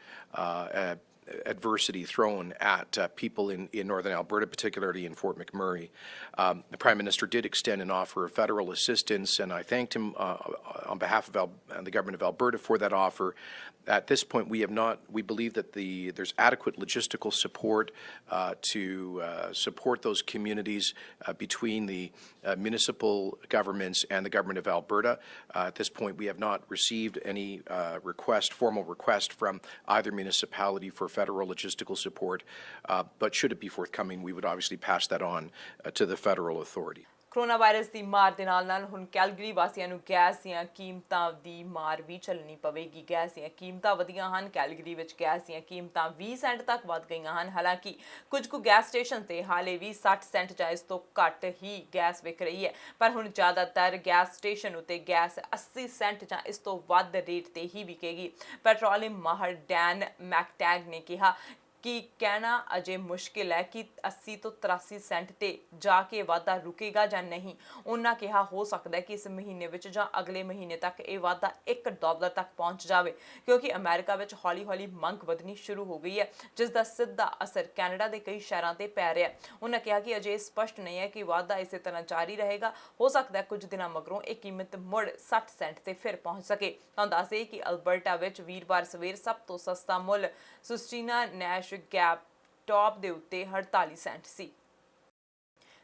adversity thrown at people in northern Alberta, particularly in Fort McMurray. The Prime Minister did extend an offer of federal assistance, and I thanked him on behalf of the Government of Alberta for that offer. At this point, we believe that there's adequate logistical support to support those communities between the municipal governments and the Government of Alberta. At this point, we have not received any formal request from either municipality for federal logistical support, but should it be forthcoming, we would obviously pass that on to the federal authority. Corona virus ਦੀ ਮਾਰ ਦੇ ਨਾਲ ਹੁਣ Calgary ਵਾਸੀਆਂ ਨੂੰ gas ਦੀਆਂ ਕੀਮਤਾਂ ਦੀ ਮਾਰ ਵੀ ਝੱਲਣੀ ਪਵੇਗੀ। ਗੈਸ ਦੀਆਂ ਕੀਮਤਾਂ ਵਧੀਆਂ ਹਨ। ਕੈਲਗਰੀ ਵਿੱਚ ਗੈਸ ਦੀਆਂ ਕੀਮਤਾਂ 20 ਸੈਂਟ ਤੱਕ ਵੱਧ ਗਈਆਂ ਹਨ। ਹਾਲਾਂਕਿ ਕੁਝ ਕੁ ਗੈਸ ਸਟੇਸ਼ਨ ਤੇ ਹਾਲੇ ਵੀ 60 ਸੈਂਟ ਜਾਂ ਇਸ ਤੋਂ ਘੱਟ ਹੀ ਗੈਸ ਵਿਕ ਰਹੀ ਹੈ, ਪਰ ਹੁਣ ਜ਼ਿਆਦਾਤਰ ਗੈਸ ਸਟੇਸ਼ਨ ਉੱਤੇ ਗੈਸ 80 ਸੈਂਟ ਜਾਂ ਇਸ ਤੋਂ ਵੱਧ ਰੇਟ ਤੇ ਹੀ ਵਿਕੇਗੀ। ਪੈਟਰੋਲੀਅਮ ਮਾਹਰ ਡੈਨ ਮੈਕਟੈਗ ਨੇ ਕਿਹਾ ਕਿ ਕਹਿਣਾ ਅਜੇ ਮੁਸ਼ਕਿਲ ਹੈ ਕਿ 80 ਤੋਂ 83 ਸੈਂਟ ਤੇ ਜਾ ਕੇ ਵਾਧਾ ਰੁਕੇਗਾ ਜਾਂ ਨਹੀਂ। ਉਹਨਾਂ ਕਿਹਾ ਹੋ ਸਕਦਾ ਹੈ ਕਿ ਇਸ ਮਹੀਨੇ ਵਿੱਚ ਜਾਂ ਅਗਲੇ ਮਹੀਨੇ ਤੱਕ ਇਹ ਵਾਧਾ $1 ਤੱਕ ਪਹੁੰਚ ਜਾਵੇ, ਕਿਉਂਕਿ ਅਮਰੀਕਾ ਵਿੱਚ ਹੌਲੀ-ਹੌਲੀ ਮੰਗ ਵਧਣੀ ਸ਼ੁਰੂ ਹੋ ਗਈ ਹੈ, ਜਿਸ ਦਾ ਸਿੱਧਾ ਅਸਰ ਕੈਨੇਡਾ ਦੇ ਕਈ ਸ਼ਹਿਰਾਂ ਤੇ ਪੈ ਰਿਹਾ ਹੈ। ਉਹਨਾਂ ਕਿਹਾ ਕਿ ਅਜੇ ਸਪਸ਼ਟ ਨਹੀਂ ਹੈ ਕਿ ਵਾਧਾ ਇਸੇ ਤਰ੍ਹਾਂ ਜਾਰੀ ਰਹੇਗਾ। ਹੋ ਸਕਦਾ ਹੈ ਕੁਝ ਦਿਨਾਂ ਮਗਰੋਂ ਇਹ ਕੀਮਤ ਮੁੜ 60 ਸੈਂਟ ਤੇ ਫਿਰ ਪਹੁੰਚ ਸਕੇ। ਤੁਹਾਨੂੰ ਦੱਸ ਦੇਈਏ ਕਿ ਅਲਬਰਟਾ ਵਿੱਚ ਵੀਰਵਾਰ ਸਵੇਰ ਸਭ ਤੋਂ ਸਸਤਾ ਮੁੱਲ ਸੁਸਟੀਨਾ ਨੈਸ਼ ਗੈਪ ਟੌਪ ਦੇ ਉੱਤੇ 48 ਸੈਂਟ ਸੀ।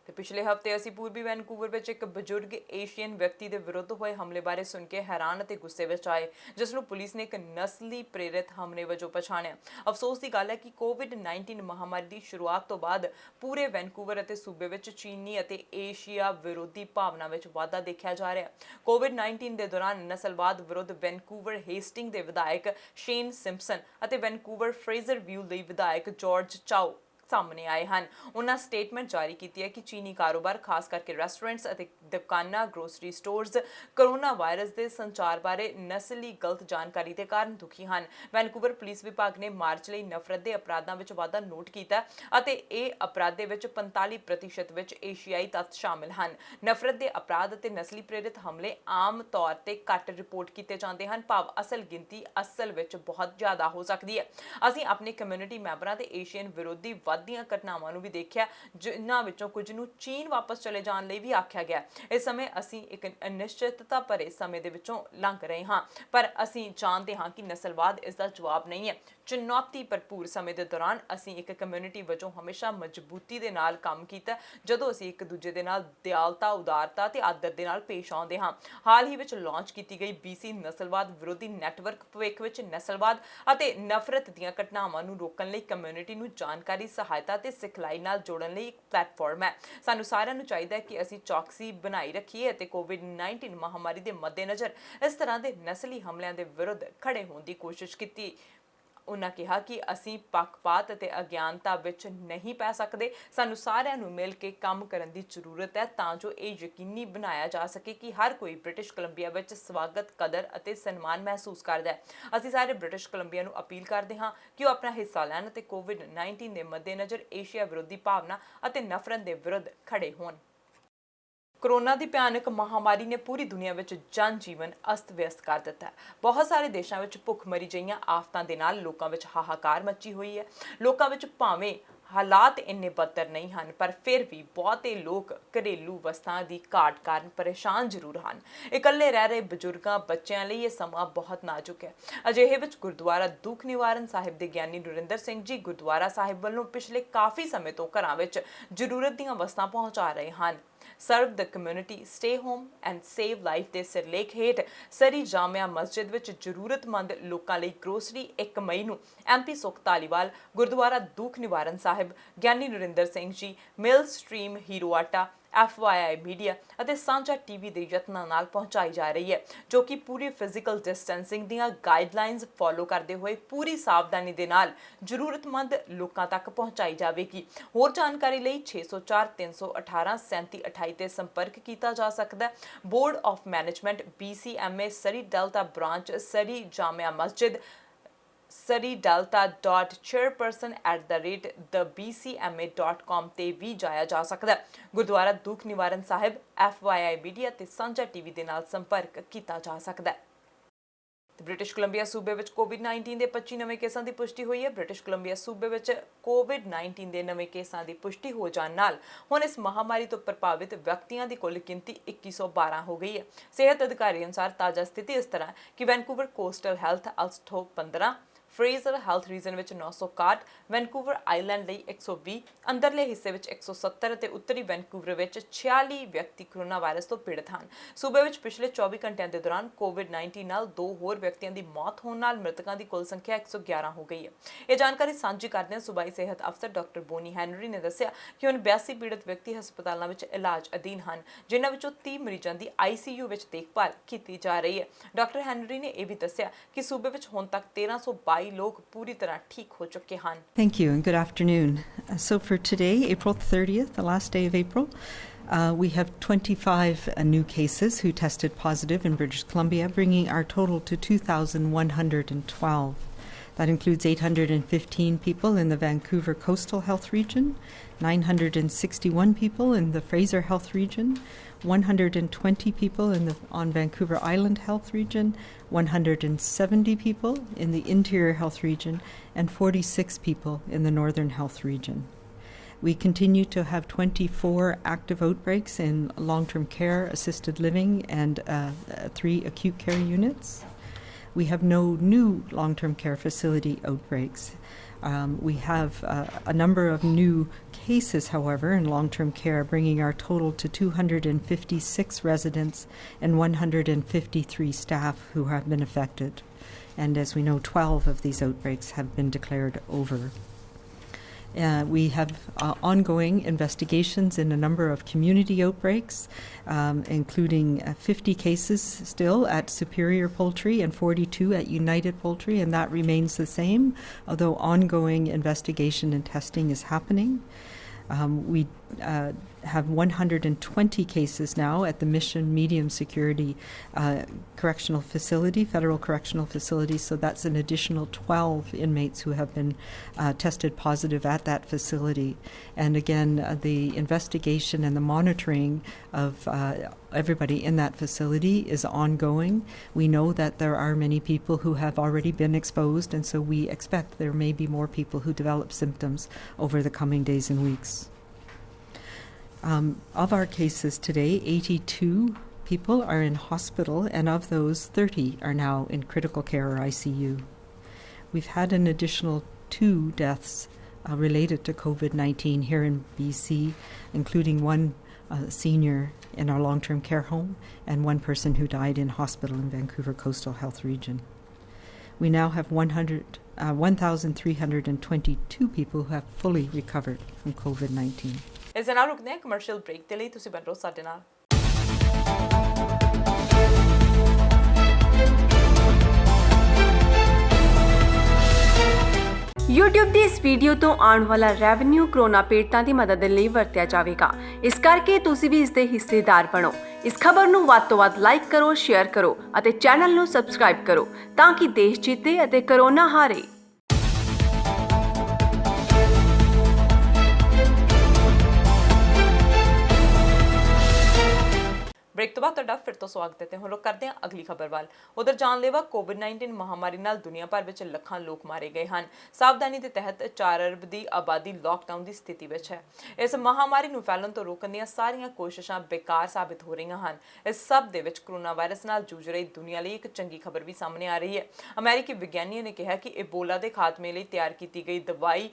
ਤੇ ਪਿਛਲੇ ਹਫਤੇ ਅਸੀਂ ਪੂਰਬੀ ਵੈਨਕੂਵਰ ਵਿੱਚ ਇੱਕ ਬਜ਼ੁਰਗ ਏਸ਼ੀਅਨ ਵਿਅਕਤੀ ਦੇ ਵਿਰੁੱਧ ਹੋਏ ਹਮਲੇ ਬਾਰੇ ਸੁਣ ਕੇ ਹੈਰਾਨ ਅਤੇ ਗੁੱਸੇ ਵਿੱਚ ਆਏ, ਜਿਸ ਨੂੰ ਪੁਲਿਸ ਨੇ ਇੱਕ ਨਸਲੀ ਪ੍ਰੇਰਿਤ ਹਮਲੇ ਵਜੋਂ ਪਛਾਣਿਆ। ਅਫਸੋਸ ਦੀ ਗੱਲ ਹੈ ਕਿ ਕੋਵਿਡ-19 ਮਹਾਮਾਰੀ ਦੀ ਸ਼ੁਰੂਆਤ ਤੋਂ ਬਾਅਦ ਪੂਰੇ ਵੈਨਕੂਵਰ ਅਤੇ ਸੂਬੇ ਵਿੱਚ ਚੀਨੀ ਅਤੇ ਏਸ਼ੀਆ ਵਿਰੋਧੀ ਭਾਵਨਾ ਵਿੱਚ ਵਾਧਾ ਦੇਖਿਆ ਜਾ ਰਿਹਾ। ਕੋਵਿਡ-19 ਦੇ ਦੌਰਾਨ ਨਸਲਵਾਦ ਵਿਰੁੱਧ ਵੈਨਕੂਵਰ ਹੇਸਟਿੰਗ ਦੇ ਵਿਧਾਇਕ ਸ਼ੇਨ ਸਿੰਪਸਨ ਅਤੇ ਵੈਨਕੂਵਰ ਫਰੇਜ਼ਰ ਵਿਊ ਲਈ ਵਿਧਾਇਕ ਜਾਰਜ ਚਾਓ ਸਾਹਮਣੇ ਆਏ ਹਨ। ਉਹਨਾਂ ਸਟੇਟਮੈਂਟ ਜਾਰੀ ਕੀਤੀ ਹੈ ਕਿ ਚੀਨੀ ਕਾਰੋਬਾਰ, ਖਾਸ ਕਰਕੇ ਰੈਸਟੋਰੈਂਟਸ ਅਤੇ ਦੁਕਾਨਾਂ, ਗਰੋਸਰੀ ਸਟੋਰਸ ਕੋਰੋਨਾ ਵਾਇਰਸ ਦੇ ਸੰਚਾਰ ਬਾਰੇ ਨਸਲੀ ਗਲਤ ਜਾਣਕਾਰੀ ਦੇ ਕਾਰਨ ਦੁਖੀ ਹਨ। ਵੈਨਕੂਵਰ ਪੁਲਿਸ ਵਿਭਾਗ ਨੇ ਮਾਰਚ ਲਈ ਨਫ਼ਰਤ ਦੇ ਅਪਰਾਧਾਂ ਵਿੱਚ ਵਾਧਾ ਨੋਟ ਕੀਤਾ ਅਤੇ ਇਹ ਅਪਰਾਧ ਦੇ ਵਿੱਚ 45% ਵਿੱਚ ਏਸ਼ੀਆਈ ਤੱਤ ਸ਼ਾਮਿਲ ਹਨ। ਨਫ਼ਰਤ ਦੇ ਅਪਰਾਧ ਅਤੇ ਨਸਲੀ ਪ੍ਰੇਰਿਤ ਹਮਲੇ ਆਮ ਤੌਰ ਤੇ ਘੱਟ ਰਿਪੋਰਟ ਕੀਤੇ ਜਾਂਦੇ ਹਨ, ਭਾਵ ਅਸਲ ਗਿਣਤੀ ਅਸਲ ਵਿੱਚ ਬਹੁਤ ਜ਼ਿਆਦਾ ਹੋ ਸਕਦੀ ਹੈ। ਅਸੀਂ ਆਪਣੇ ਕਮਿਊਨਿਟੀ ਮੈਂਬਰਾਂ ਤੇ ਏਸ਼ੀਅਨ ਵਿਰੋਧੀ ਦੀਆਂ ਘਟਨਾਵਾਂ ਨੂੰ ਵੀ ਦੇਖਿਆ, ਜਿਨ੍ਹਾਂ ਵਿੱਚੋਂ ਕੁਝ ਨੂੰ ਚੀਨ ਵਾਪਸ ਚਲੇ ਜਾਣ ਲਈ ਵੀ ਆਖਿਆ ਗਿਆ। ਇਸ ਸਮੇਂ ਅਸੀਂ ਇੱਕ ਅਨਿਸ਼ਚਿਤਤਾ ਭਰੇ ਸਮੇਂ ਦੇ ਵਿੱਚੋਂ ਲੰਘ ਰਹੇ ਹਾਂ, ਪਰ ਅਸੀਂ ਜਾਣਦੇ ਹਾਂ ਕਿ ਨਸਲਵਾਦ ਇਸ ਦਾ ਜਵਾਬ ਨਹੀਂ ਹੈ। ਚੁਣੌਤੀ ਭਰਪੂਰ ਸਮੇਂ ਦੇ ਦੌਰਾਨ ਅਸੀਂ ਇੱਕ ਕਮਿਊਨਿਟੀ ਵਜੋਂ ਹਮੇਸ਼ਾ ਮਜ਼ਬੂਤੀ ਦੇ ਨਾਲ ਕੰਮ ਕੀਤਾ, ਜਦੋਂ ਅਸੀਂ ਇੱਕ ਦੂਜੇ ਦੇ ਨਾਲ ਦਿਆਲਤਾ, ਉਦਾਰਤਾ ਤੇ ਆਦਰ ਦੇ ਨਾਲ ਪੇਸ਼ ਆਉਂਦੇ ਹਾਂ। ਹਾਲ ਹੀ ਵਿੱਚ ਲਾਂਚ ਕੀਤੀ ਗਈ BC ਨਸਲਵਾਦ ਵਿਰੋਧੀ ਨੈਟਵਰਕ ਭਵਿੱਖ ਵਿੱਚ ਨਸਲਵਾਦ ਅਤੇ ਨਫ਼ਰਤ ਦੀਆਂ ਘਟਨਾਵਾਂ ਨੂੰ ਰੋਕਣ ਲਈ ਕਮਿਊਨਿਟੀ ਨੂੰ ਜਾਣਕਾਰੀ, ਸਹਾਇਤਾ ਤੇ ਸਿਖਲਾਈ ਨਾਲ ਜੋੜਨ ਲਈ ਇੱਕ ਪਲੇਟਫਾਰਮ ਹੈ। ਸਾਨੂੰ ਸਾਰਿਆਂ ਨੂੰ ਚਾਹੀਦਾ ਹੈ ਕਿ ਅਸੀਂ ਚੌਕਸੀ ਬਣਾਈ ਰੱਖੀਏ ਅਤੇ ਕੋਵਿਡ-19 ਮਹਾਮਾਰੀ ਦੇ ਮੱਦੇਨਜ਼ਰ ਇਸ ਤਰ੍ਹਾਂ ਦੇ ਨਸਲੀ ਹਮਲਿਆਂ ਦੇ ਵਿਰੁੱਧ ਖੜੇ ਹੋਣ ਦੀ ਕੋਸ਼ਿਸ਼ ਕੀਤੀ। ਉਹਨਾਂ ਕਿਹਾ ਕਿ ਅਸੀਂ ਪੱਖਪਾਤ ਅਤੇ ਅਗਿਆਨਤਾ ਵਿੱਚ ਨਹੀਂ ਪੈ ਸਕਦੇ। ਸਾਨੂੰ ਸਾਰਿਆਂ ਨੂੰ ਮਿਲ ਕੇ ਕੰਮ ਕਰਨ ਦੀ ਜ਼ਰੂਰਤ ਹੈ ਤਾਂ ਜੋ ਇਹ ਯਕੀਨੀ ਬਣਾਇਆ ਜਾ ਸਕੇ ਕਿ ਹਰ ਕੋਈ ਬ੍ਰਿਟਿਸ਼ ਕੋਲੰਬੀਆ ਵਿੱਚ ਸਵਾਗਤ, ਕਦਰ ਅਤੇ ਸਨਮਾਨ ਮਹਿਸੂਸ ਕਰਦਾ ਹੈ। ਅਸੀਂ ਸਾਰੇ ਬ੍ਰਿਟਿਸ਼ ਕੋਲੰਬੀਆ ਨੂੰ ਅਪੀਲ ਕਰਦੇ ਹਾਂ ਕਿ ਉਹ ਆਪਣਾ ਹਿੱਸਾ ਲੈਣ ਅਤੇ ਕੋਵਿਡ-19 ਦੇ ਮੱਦੇਨਜ਼ਰ ਏਸ਼ੀਆ ਵਿਰੋਧੀ ਭਾਵਨਾ ਅਤੇ ਨਫ਼ਰਤ ਦੇ ਵਿਰੁੱਧ ਖੜੇ ਹੋਣ। ਕੋਰੋਨਾ ਦੀ ਭਿਆਨਕ ਮਹਾਮਾਰੀ ਨੇ ਪੂਰੀ ਦੁਨੀਆ ਵਿੱਚ ਜਨ ਜੀਵਨ ਅਸਤ-ਵਿਅਸਤ ਕਰ ਦਿੱਤਾ ਹੈ। ਬਹੁਤ ਸਾਰੇ ਦੇਸ਼ਾਂ ਵਿੱਚ ਭੁੱਖਮਰੀ ਜਿਹੀਆਂ ਆਫਤਾਂ ਦੇ ਨਾਲ ਲੋਕਾਂ ਵਿੱਚ ਹਾਹਾਕਾਰ ਮੱਚੀ ਹੋਈ ਹੈ। ਲੋਕਾਂ ਵਿੱਚ ਭਾਵੇਂ ਹਾਲਾਤ ਇੰਨੇ ਬਦਤਰ ਨਹੀਂ ਹਨ, ਪਰ ਫਿਰ ਵੀ ਬਹੁਤੇ ਲੋਕ ਘਰੇਲੂ ਵਸਤਾਂ ਦੀ ਘਾਟ ਕਾਰਨ ਪਰੇਸ਼ਾਨ ਜ਼ਰੂਰ ਹਨ। ਇਕੱਲੇ ਰਹਿ ਰਹੇ ਬਜ਼ੁਰਗਾਂ, ਬੱਚਿਆਂ ਲਈ ਇਹ ਸਮਾਂ ਬਹੁਤ ਨਾਜ਼ੁਕ ਹੈ। ਅਜਿਹੇ ਵਿੱਚ ਗੁਰਦੁਆਰਾ ਦੁੱਖ ਨਿਵਾਰਨ ਸਾਹਿਬ ਦੇ ਗਿਆਨੀ ਨਰਿੰਦਰ ਸਿੰਘ ਜੀ ਗੁਰਦੁਆਰਾ ਸਾਹਿਬ ਵੱਲੋਂ ਪਿਛਲੇ ਕਾਫੀ ਸਮੇਂ ਤੋਂ ਘਰਾਂ ਵਿੱਚ ਜ਼ਰੂਰਤ ਦੀਆਂ ਵਸਤਾਂ ਪਹੁੰਚਾ ਰਹੇ ਹਨ। Serve the community stay home and save life ਦੇ ਸਿਰਲੇਖ ਹੇਠ ਸਰੀ ਜਾਮਿਆ ਮਸਜਿਦ ਵਿੱਚ ਜ਼ਰੂਰਤਮੰਦ ਲੋਕਾਂ ਲਈ ਗਰੋਸਰੀ 1 ਮਈ ਨੂੰ MP ਸੁਖ ਧਾਲੀਵਾਲ, ਗੁਰਦੁਆਰਾ ਦੁੱਖ ਨਿਵਾਰਨ ਸਾਹਿਬ, ਗਿਆਨੀ ਨਰਿੰਦਰ ਸਿੰਘ ਜੀ, ਮਿਲ ਸਟਰੀਮ ਹੀਰੋ ਆਟਾ, FYI ਮੀਡੀਆ ਅਤੇ ਸਾਂਝਾ TV ਦੇ ਯਤਨਾਂ ਨਾਲ ਪਹੁੰਚਾਈ ਜਾ ਰਹੀ ਹੈ, ਜੋ ਕਿ ਪੂਰੀ ਫਿਜ਼ੀਕਲ ਡਿਸਟੈਂਸਿੰਗ ਦੀਆਂ ਗਾਈਡਲਾਈਨਸ ਫੋਲੋ ਕਰਦੇ ਹੋਏ ਪੂਰੀ ਸਾਵਧਾਨੀ ਦੇ ਨਾਲ ਜ਼ਰੂਰਤਮੰਦ ਲੋਕਾਂ ਤੱਕ ਪਹੁੰਚਾਈ ਜਾਵੇਗੀ। ਹੋਰ ਜਾਣਕਾਰੀ ਲਈ 604 318 3728 ਤੇ ਸੰਪਰਕ ਕੀਤਾ ਜਾ ਸਕਦਾ ਹੈ। Board of management BCMA Surrey Delta branch Surrey Jamia Masjid saridelta.chairperson@thebcma.com ਤੇ ਵੀ ਜਾਇਆ ਜਾ ਸਕਦਾ ਹੈ। ਗੁਰਦੁਆਰਾ ਦੁੱਖ ਨਿਵਾਰਨ ਸਾਹਿਬ, FYI ਮੀਡੀਆ ਤੇ ਸਾਂਝਾ TV ਦੇ ਨਾਲ ਸੰਪਰਕ ਕੀਤਾ ਜਾ ਸਕਦਾ ਹੈ। ਬ੍ਰਿਟਿਸ਼ ਕੋਲੰਬੀਆ ਸੂਬੇ ਵਿੱਚ ਕੋਵਿਡ-19 ਦੇ 25 ਨਵੇਂ ਕੇਸਾਂ ਦੀ ਪੁਸ਼ਟੀ ਹੋਈ ਹੈ। ਬ੍ਰਿਟਿਸ਼ ਕੋਲੰਬੀਆ ਸੂਬੇ ਵਿੱਚ ਕੋਵਿਡ-19 ਦੇ ਨਵੇਂ ਕੇਸਾਂ ਦੀ ਪੁਸ਼ਟੀ ਹੋ ਜਾਣ ਨਾਲ ਹੁਣ ਇਸ ਮਹਾਮਾਰੀ ਤੋਂ ਪ੍ਰਭਾਵਿਤ ਵਿਅਕਤੀਆਂ ਦੀ ਕੁੱਲ ਗਿਣਤੀ 2112 ਹੋ ਗਈ ਹੈ। ਸਿਹਤ ਅਧਿਕਾਰੀ ਅਨੁਸਾਰ ਤਾਜ਼ਾ ਸਥਿਤੀ ਇਸ ਤਰ੍ਹਾਂ ਕਿ ਵੈਨਕੂਵਰ ਕੋਸਟਲ ਹੈਲਥ ਅਲਸਟੋ 15, ਫਰੇਜ਼ਰ ਹੈਲਥ ਰੀਜਨ ਵਿੱਚ 961, ਵੈਨਕੂਵਰ ਆਈਲੈਂਡ ਲਈ 120, ਅੰਦਰਲੇ ਹਿੱਸੇ ਵਿੱਚ 170 ਅਤੇ ਉੱਤਰੀ ਵੈਨਕੂਵਰ ਵਿੱਚ 46 ਵਿਅਕਤੀ ਕੋਰੋਨਾ ਵਾਇਰਸ ਤੋਂ ਪੀੜਤ ਹਨ। ਸੂਬੇ ਵਿੱਚ ਪਿਛਲੇ 24 ਘੰਟਿਆਂ ਦੇ ਦੌਰਾਨ ਕੋਵਿਡ-19 ਨਾਲ 2 ਹੋਰ ਵਿਅਕਤੀਆਂ ਦੀ ਮੌਤ ਹੋਣ ਨਾਲ ਮ੍ਰਿਤਕਾਂ ਦੀ ਕੁੱਲ ਸੰਖਿਆ 111 ਹੋ ਗਈ ਹੈ। ਇਹ ਜਾਣਕਾਰੀ ਸਾਂਝੀ ਕਰਦਿਆਂ ਸੂਬਾਈ ਸਿਹਤ ਅਫਸਰ ਡਾਕਟਰ ਬੋਨੀ ਹੈਨਰੀ ਨੇ ਦੱਸਿਆ ਕਿ ਹੁਣ 82 ਪੀੜਤ ਵਿਅਕਤੀ ਹਸਪਤਾਲਾਂ ਵਿੱਚ ਇਲਾਜ ਅਧੀਨ ਹਨ, ਜਿਨ੍ਹਾਂ ਵਿੱਚੋਂ 30 ਮਰੀਜ਼ਾਂ ਦੀ ICU ਵਿੱਚ ਦੇਖਭਾਲ ਕੀਤੀ ਜਾ ਰਹੀ ਹੈ। ਡਾਕਟਰ ਹੈਨਰੀ ਨੇ ਇਹ ਵੀ ਦੱਸਿਆ ਕਿ ਸੂਬੇ ਵਿੱਚ ਹੁਣ ਤੱਕ 1322 ਲੋਕ ਪੂਰੀ ਤਰ੍ਹਾਂ ਠੀਕ ਹੋ ਚੁੱਕੇ ਹਨ। Thank you and good afternoon. So for today, April 30th, the last day of April, we have 25 new cases who tested positive in British Columbia, bringing our total to 2,112. That includes 815 people in the Vancouver Coastal Health Region, 961 people in the Fraser Health Region, 120 people on Vancouver Island Health Region, 170 people in the Interior Health Region, and 46 people in the Northern Health Region. We continue to have 24 active outbreaks in long-term care, assisted living, and 3 acute care units. We have no new long-term care facility outbreaks. We have a number of new cases, however, in long-term care, bringing our total to 256 residents and 153 staff who have been affected. And as we know, 12 of these outbreaks have been declared over. We have ongoing investigations in a number of community outbreaks, including 50 cases still at Superior Poultry and 42 at United Poultry, and that remains the same, although ongoing investigation and testing is happening. We have 120 cases now at the Mission Medium Security Correctional Facility, Federal Correctional Facility, so that's an additional 12 inmates who have been tested positive at that facility. And again, the investigation and the monitoring of everybody in that facility is ongoing. We know that there are many people who have already been exposed, and so we expect there may be more people who develop symptoms over the coming days and weeks. Of our cases today, 82 people are in hospital, and of those, 30 are now in critical care or ICU. We've had an additional 2 deaths related to COVID-19 here in BC, including one senior in our long-term care home and one person who died in hospital in Vancouver Coastal Health Region. We now have 1,322 people who have fully recovered from COVID-19. ਇਸ ਦੇ ਨਾਲ ਰੁਕਦੇ ਹਾਂ commercial break ਦੇ ਲਈ। ਤੁਸੀਂ ਬਣ ਰਹੋ ਸਾਡੇ ਨਾਲ। YouTube ਦੀ ਇਸ ਵੀਡੀਓ ਤੋਂ ਆਉਣ ਵਾਲਾ ਰੈਵਨਿਊ ਕਰੋਨਾ ਪੀੜਤਾਂ ਦੀ ਮਦਦ ਲਈ ਵਰਤਿਆ ਜਾਵੇਗਾ। ਇਸ ਕਰਕੇ ਤੁਸੀਂ ਵੀ ਇਸ ਦੇ ਹਿੱਸੇਦਾਰ ਬਣੋ। ਇਸ ਖਬਰ ਨੂੰ ਵੱਧ ਤੋਂ ਵੱਧ ਲਾਈਕ ਕਰੋ, ਸ਼ੇਅਰ ਕਰੋ ਅਤੇ ਚੈਨਲ ਨੂੰ ਸਬਸਕ੍ਰਾਈਬ ਕਰੋ ਤਾਂ ਕਿ ਦੇਸ਼ ਜਿੱਤੇ ਅਤੇ ਕਰੋਨਾ ਹਾਰੇ। ब्रेक तो बाद ਤੁਹਾਡਾ ਫਿਰ ਤੋਂ ਸਵਾਗਤ ਹੈ ਤੇ ਹੁਣ ਕਰਦੇ ਹਾਂ ਅਗਲੀ ਖਬਰ ਵੱਲ। ਉਧਰ ਜਾਨਲੇਵਾ ਕੋਵਿਡ-19 ਮਹਾਮਾਰੀ ਨਾਲ ਦੁਨੀਆ ਭਰ ਵਿੱਚ ਲੱਖਾਂ ਲੋਕ ਮਾਰੇ ਗਏ ਹਨ। ਸਾਵਧਾਨੀ ਦੇ ਤਹਿਤ 4 ਅਰਬ ਦੀ ਆਬਾਦੀ ਲਾਕਡਾਊਨ ਦੀ ਸਥਿਤੀ ਵਿੱਚ ਹੈ। ਇਸ ਮਹਾਮਾਰੀ ਨੂੰ ਫੈਲਣ ਤੋਂ ਰੋਕਣ ਦੀਆਂ ਸਾਰੀਆਂ ਕੋਸ਼ਿਸ਼ਾਂ ਬੇਕਾਰ ਸਾਬਿਤ ਹੋ ਰਹੀਆਂ ਹਨ। ਇਸ ਸਭ ਦੇ ਵਿੱਚ ਕੋਰੋਨਾ ਵਾਇਰਸ ਨਾਲ ਜੂਝ ਰਹੀ ਦੁਨੀਆ ਲਈ ਇੱਕ ਚੰਗੀ ਖਬਰ ਵੀ ਸਾਹਮਣੇ ਆ ਰਹੀ ਹੈ। ਅਮਰੀਕੀ ਵਿਗਿਆਨੀਆਂ ਨੇ ਕਿਹਾ ਕਿ ਇਬੋਲਾ ਦੇ ਖਾਤਮੇ ਲਈ ਤਿਆਰ ਕੀਤੀ ਗਈ ਦਵਾਈ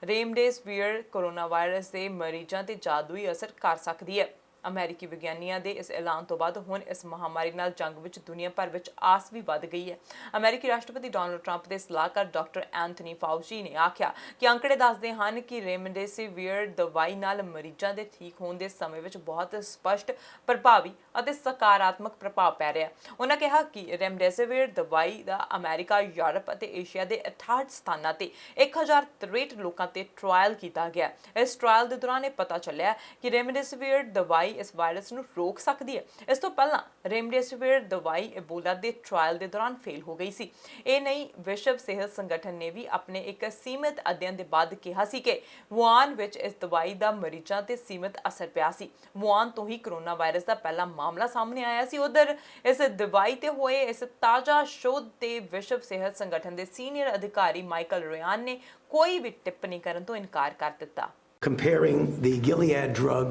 ਰੇਮਡੇਸਿਵਿਰ ਕੋਰੋਨਾ ਵਾਇਰਸ ਦੇ ਮਰੀਜ਼ਾਂ ਤੇ ਜਾਦੂਈ ਅਸਰ ਕਰ ਸਕਦੀ ਹੈ। ਅਮਰੀਕੀ ਵਿਗਿਆਨੀਆਂ ਦੇ ਇਸ ਐਲਾਨ ਤੋਂ ਬਾਅਦ ਹੁਣ ਇਸ ਮਹਾਮਾਰੀ ਨਾਲ ਜੰਗ ਵਿੱਚ ਦੁਨੀਆ ਭਰ ਵਿੱਚ ਆਸ ਵੀ ਵੱਧ ਗਈ ਹੈ। ਅਮਰੀਕੀ ਰਾਸ਼ਟਰਪਤੀ ਡੋਨਾਲਡ ਟਰੰਪ ਦੇ ਸਲਾਹਕਾਰ ਡਾਕਟਰ ਐਂਥਨੀ ਫਾਊਚੀ ਨੇ ਆਖਿਆ ਕਿ ਅੰਕੜੇ ਦੱਸਦੇ ਹਨ ਕਿ ਰੇਮਡੇਸਿਵਿਰ ਦਵਾਈ ਨਾਲ ਮਰੀਜ਼ਾਂ ਦੇ ਠੀਕ ਹੋਣ ਦੇ ਸਮੇਂ ਵਿੱਚ ਬਹੁਤ ਸਪਸ਼ਟ, ਪ੍ਰਭਾਵੀ ਅਤੇ ਸਕਾਰਾਤਮਕ ਪ੍ਰਭਾਵ ਪੈ ਰਿਹਾ। ਉਹਨਾਂ ਕਿਹਾ ਕਿ ਰੇਮਡੇਸਿਵਿਰ ਦਵਾਈ ਦਾ ਅਮਰੀਕਾ, ਯੂਰਪ ਅਤੇ ਏਸ਼ੀਆ ਦੇ 68 ਸਥਾਨਾਂ ਤੇ 1063 ਲੋਕਾਂ ਤੇ ਟ੍ਰਾਇਲ ਕੀਤਾ ਗਿਆ। ਇਸ ਟ੍ਰਾਇਲ ਦੇ ਦੌਰਾਨ ਇਹ ਪਤਾ ਚੱਲਿਆ ਕਿ ਰੇਮਡੇਸਿਵਿਰ ਦਵਾਈ ਇਸ ਵਾਇਰਸ ਨੂੰ ਰੋਕ ਸਕਦੀ ਹੈ। ਇਸ ਤੋਂ ਪਹਿਲਾਂ ਰੇਮਡੇਸਿਵਿਰ ਦਵਾਈ ਇਬੋਲਾ ਦੇ ਟ੍ਰਾਇਲ ਦੇ ਦੌਰਾਨ ਫੇਲ ਹੋ ਗਈ ਸੀ। ਇਹ ਨਹੀਂ ਵਿਸ਼ਵ ਸਿਹਤ ਸੰਗਠਨ ਨੇ ਵੀ ਆਪਣੇ ਇੱਕ ਸੀਮਿਤ ਅਧਿਐਨ ਦੇ ਬਾਅਦ ਕਿਹਾ ਸੀ ਕਿ ਵੂਹਾਨ ਵਿੱਚ ਇਸ ਦਵਾਈ ਦਾ ਮਰੀਜ਼ਾਂ ਤੇ ਸੀਮਿਤ ਅਸਰ ਪਿਆ ਸੀ। ਵੂਹਾਨ ਤੋਂ ਹੀ ਕੋਰੋਨਾ ਵਾਇਰਸ ਦਾ ਪਹਿਲਾ ਮਾਮਲਾ ਸਾਹਮਣੇ ਆਇਆ ਸੀ। ਉਧਰ ਇਸ ਦਵਾਈ ਤੇ ਹੋਏ ਇਸ ਤਾਜ਼ਾ ਸ਼ੋਧ ਤੇ ਵਿਸ਼ਵ ਸਿਹਤ ਸੰਗਠਨ ਦੇ ਸੀਨੀਅਰ ਅਧਿਕਾਰੀ ਮਾਈਕਲ ਰਿਆਨ ਨੇ ਕੋਈ ਵੀ ਟਿੱਪਣੀ ਕਰਨ ਤੋਂ ਇਨਕਾਰ ਕਰ ਦਿੱਤਾ। Comparing the Gilead drug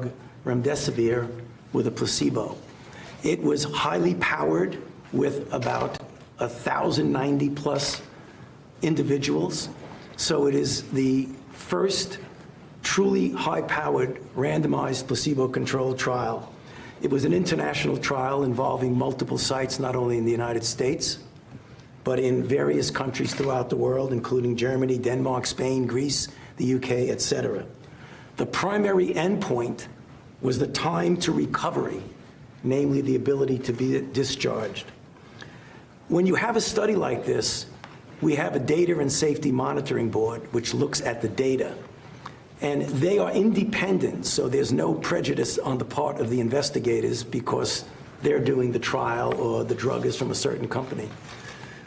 remdesivir with a placebo, it was highly powered with about 1,090 plus individuals. So it is the first truly high-powered randomized placebo-controlled trial. It was an international trial involving multiple sites, not only in the United States, but in various countries throughout the world, including Germany, Denmark, Spain, Greece, the UK, etc. The primary endpoint was the time to recovery, namely the ability to be discharged. When you have a study like this, we have a data and safety monitoring board which looks at the data. And they are independent, so there's no prejudice on the part of the investigators because they're doing the trial or the drug is from a certain company.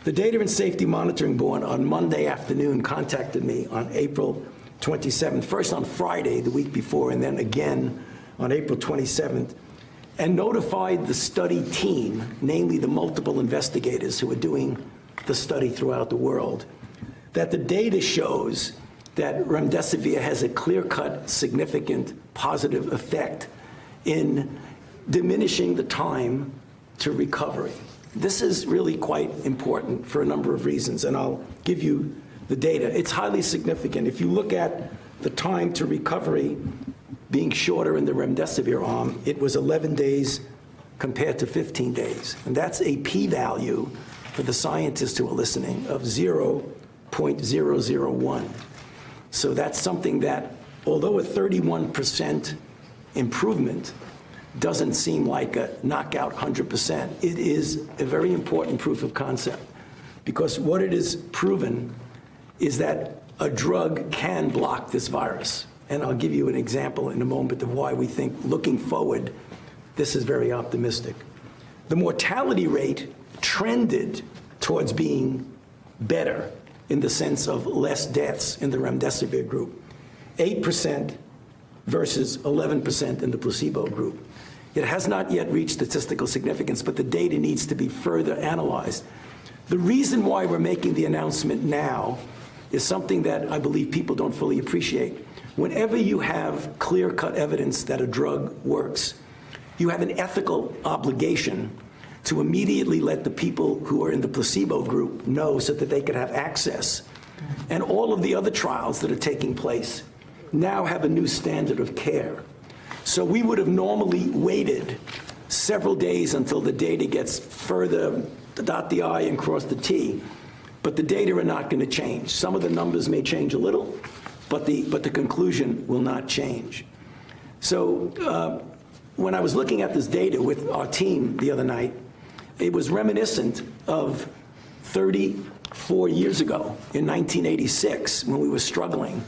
The Data and Safety Monitoring Board on Monday afternoon contacted me on April 27th, first on Friday, the week before, and then again on April 27th, and notified the study team, namely the multiple investigators who are doing the study throughout the world, that the data shows that remdesivir has a clear-cut, significant positive effect in diminishing the time to recovery. This is really quite important for a number of reasons, and I'll give you the data. It's highly significant. If you look at the time to recovery being shorter in the remdesivir arm, it was 11 days compared to 15 days. And that's a p-value for the scientists who are listening of 0.001. So that's something that, although a 31% improvement doesn't seem like a knockout 100%, it is a very important proof of concept. Because what it is proven is that a drug can block this virus. And I'll give you an example in a moment of why we think, looking forward, this is very optimistic. The mortality rate trended towards being better in the sense of less deaths in the remdesivir group, 8% versus 11% in the placebo group. It has not yet reached statistical significance, but the data needs to be further analyzed. The reason why we're making the announcement now is something that I believe people don't fully appreciate. Whenever you have clear-cut evidence that a drug works, you have an ethical obligation to immediately let the people who are in the placebo group know so that they could have access. And all of the other trials that are taking place now have a new standard of care. So we would have normally waited several days until the data gets further, dot the I and cross the T, but the data are not going to change. Some of the numbers may change a little, but the conclusion will not change. So when I was looking at this data with our team the other night, it was reminiscent of 34 years ago in 1986 when we were struggling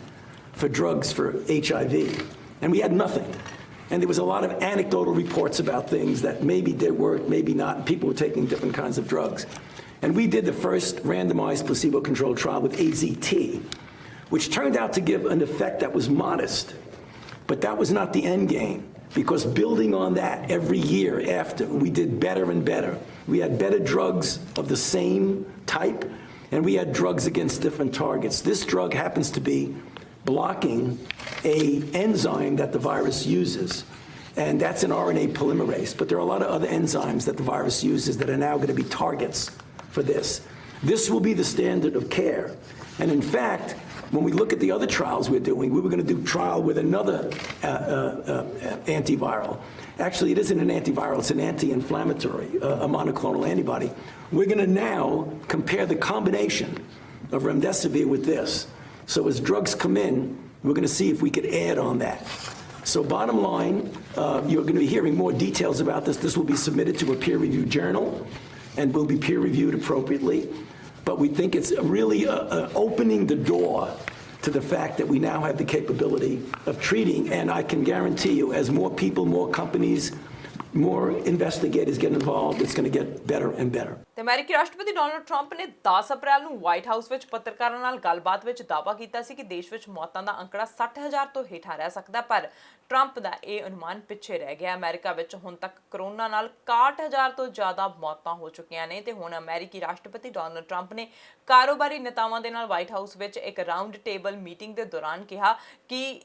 for drugs for HIV, and we had nothing. And there was a lot of anecdotal reports about things that maybe did work, maybe not. People were taking different kinds of drugs. And we did the first randomized placebo-controlled trial with AZT, which turned out to give an effect that was modest. But that was not the end game, because building on that every year after, we did better and better. We had better drugs of the same type, and we had drugs against different targets. This drug happens to be blocking an enzyme that the virus uses, and that's an RNA polymerase. But there are a lot of other enzymes that the virus uses that are now going to be targets for this. This will be the standard of care. And in fact, when we look at the other trials we're doing, we were going to do a trial with another antiviral. Actually, it isn't an antiviral, it's an anti-inflammatory, a monoclonal antibody. We're going to now compare the combination of remdesivir with this. So as drugs come in, we're going to see if we could add on that. So bottom line, you're going to be hearing more details about this. This will be submitted to a peer-reviewed journal and will be peer-reviewed appropriately. But we think it's really opening the door to the fact that we now have the capability of treating, and I can guarantee you, as more people, more companies, more investigators get involved, it's going to get better and better. ਤੇ ਅਮਰੀਕੀ ਰਾਸ਼ਟਰਪਤੀ Donald Trump ਨੇ 10 ਅਪ੍ਰੈਲ ਨੂੰ white house ਵਿੱਚ ਪੱਤਰਕਾਰਾਂ ਨਾਲ ਗੱਲਬਾਤ ਵਿੱਚ ਦਾਅਵਾ ਕੀਤਾ ਸੀ ਕਿ ਦੇਸ਼ ਵਿੱਚ ਮੌਤਾਂ ਦਾ ਅੰਕੜਾ 60,000 ਤੋਂ ਹੇਠਾਂ ਰਹਿ ਸਕਦਾ, ਪਰ ਟਰੰਪ ਦਾ ਇਹ ਅਨੁਮਾਨ ਪਿੱਛੇ ਰਹਿ ਗਿਆ। ਅਮਰੀਕਾ ਵਿੱਚ ਹੁਣ ਤੱਕ ਕਰੋਨਾ ਨਾਲ 61,000 ਤੋਂ ਜ਼ਿਆਦਾ ਮੌਤਾਂ ਹੋ ਚੁੱਕੀਆਂ ਨੇ ਤੇ ਹੁਣ ਅਮਰੀਕੀ ਰਾਸ਼ਟਰਪਤੀ ਡੋਨਲਡ ਟਰੰਪ ਨੇ ਕਾਰੋਬਾਰੀ ਨੇਤਾਵਾਂ ਦੇ ਨਾਲ ਵਾਈਟ ਹਾਊਸ ਵਿੱਚ ਇੱਕ ਰਾਉਂਡ ਟੇਬਲ ਮੀਟਿੰਗ ਦੇ ਦੌਰਾਨ ਕਿਹਾ ਕਿ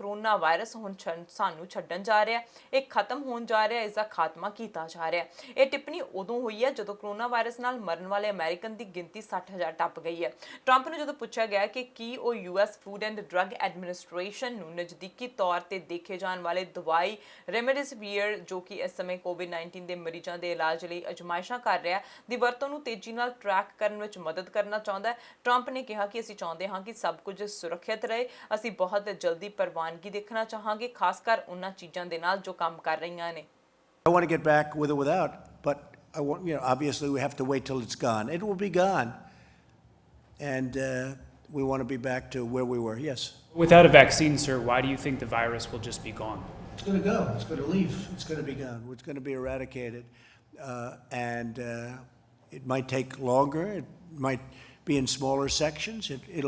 ਕਰੋਨਾ ਵਾਇਰਸ ਹੁਣ ਸਾਨੂੰ ਛੱਡਣ ਜਾ ਰਿਹਾ ਹੈ, ਇਹ ਖਤਮ ਹੋਣ ਜਾ ਰਿਹਾ ਹੈ, ਇਸ ਦਾ ਖਾਤਮਾ ਕੀਤਾ ਜਾ ਰਿਹਾ ਹੈ। ਇਹ ਟਿੱਪਣੀ ਉਦੋਂ ਹੋਈ ਹੈ ਜਦੋਂ ਕਰੋਨਾ ਵਾਇਰਸ ਨਾਲ ਮਰਨ ਵਾਲੇ ਅਮਰੀਕਨ ਦੀ ਗਿਣਤੀ 60,000 ਟੱਪ ਗਈ ਹੈ। ਟਰੰਪ ਨੂੰ ਜਦੋਂ ਪੁੱਛਿਆ ਗਿਆ ਕਿ ਕੀ ਉਹ US food and drug administration ਨੂੰ ਨਜ਼ਦੀਕੀ ਤੌਰ ਤੇ ਦੇਖੇ ਜਾਣ ਵਾਲੇ ਦਵਾਈ ਰੈਮਡੇਸਿਵੀਰ, ਜੋ ਕਿ ਇਸ ਸਮੇਂ COVID-19 ਦੇ ਮਰੀਜ਼ਾਂ ਦੇ ਇਲਾਜ ਲਈ ਅਜਮਾਇਸ਼ਾਂ ਕਰ ਰਿਹਾ ਹੈ, ਦੀ ਵਰਤੋਂ ਨੂੰ ਤੇਜ਼ੀ ਨਾਲ ਟਰੈਕ ਕਰਨ ਵਿੱਚ ਮਦਦ ਕਰਨਾ ਚਾਹੁੰਦਾ ਹੈ। ਟਰੰਪ ਨੇ ਕਿਹਾ ਕਿ ਅਸੀਂ ਚਾਹੁੰਦੇ ਹਾਂ ਕਿ ਸਭ ਕੁਝ ਸੁਰੱਖਿਅਤ ਰਹੇ, ਅਸੀਂ ਬਹੁਤ ਜਲਦੀ ਪ੍ਰਵਾਨਗੀ ਦੇਖਣਾ ਚਾਹਾਂਗੇ, ਖਾਸ ਕਰ ਉਹਨਾਂ ਚੀਜ਼ਾਂ ਦੇ ਨਾਲ ਜੋ ਕੰਮ ਕਰ ਰਹੀਆਂ ਨੇ। I want to get back with or without, but I want, obviously we have to wait till it's gone. It will be gone. And we want to be back to where we were, yes. Without a vaccine, sir, why do you think the virus will just be gone? It's going to go. It's going to leave. It's going to be gone. It's going to be eradicated. And it might take longer. It might be in smaller sections. It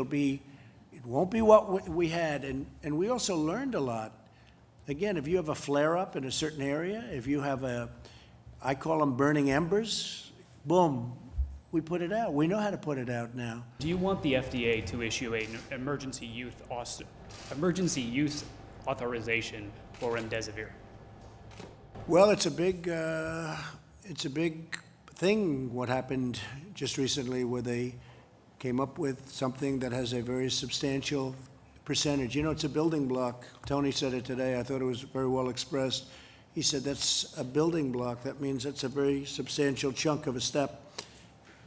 won't be what we had. And we also learned a lot. Again, if you have a flare-up in a certain area, if you have I call them burning embers, boom, we put it out. We know how to put it out now. Do you want the FDA to issue an emergency use authorization for remdesivir? Well, it's a big thing what happened just recently, where they came up with something that has a very substantial percentage. It's a building block. Tony said it today. I thought it was very well expressed. He said that's a building block. That means that's a very substantial chunk of a step.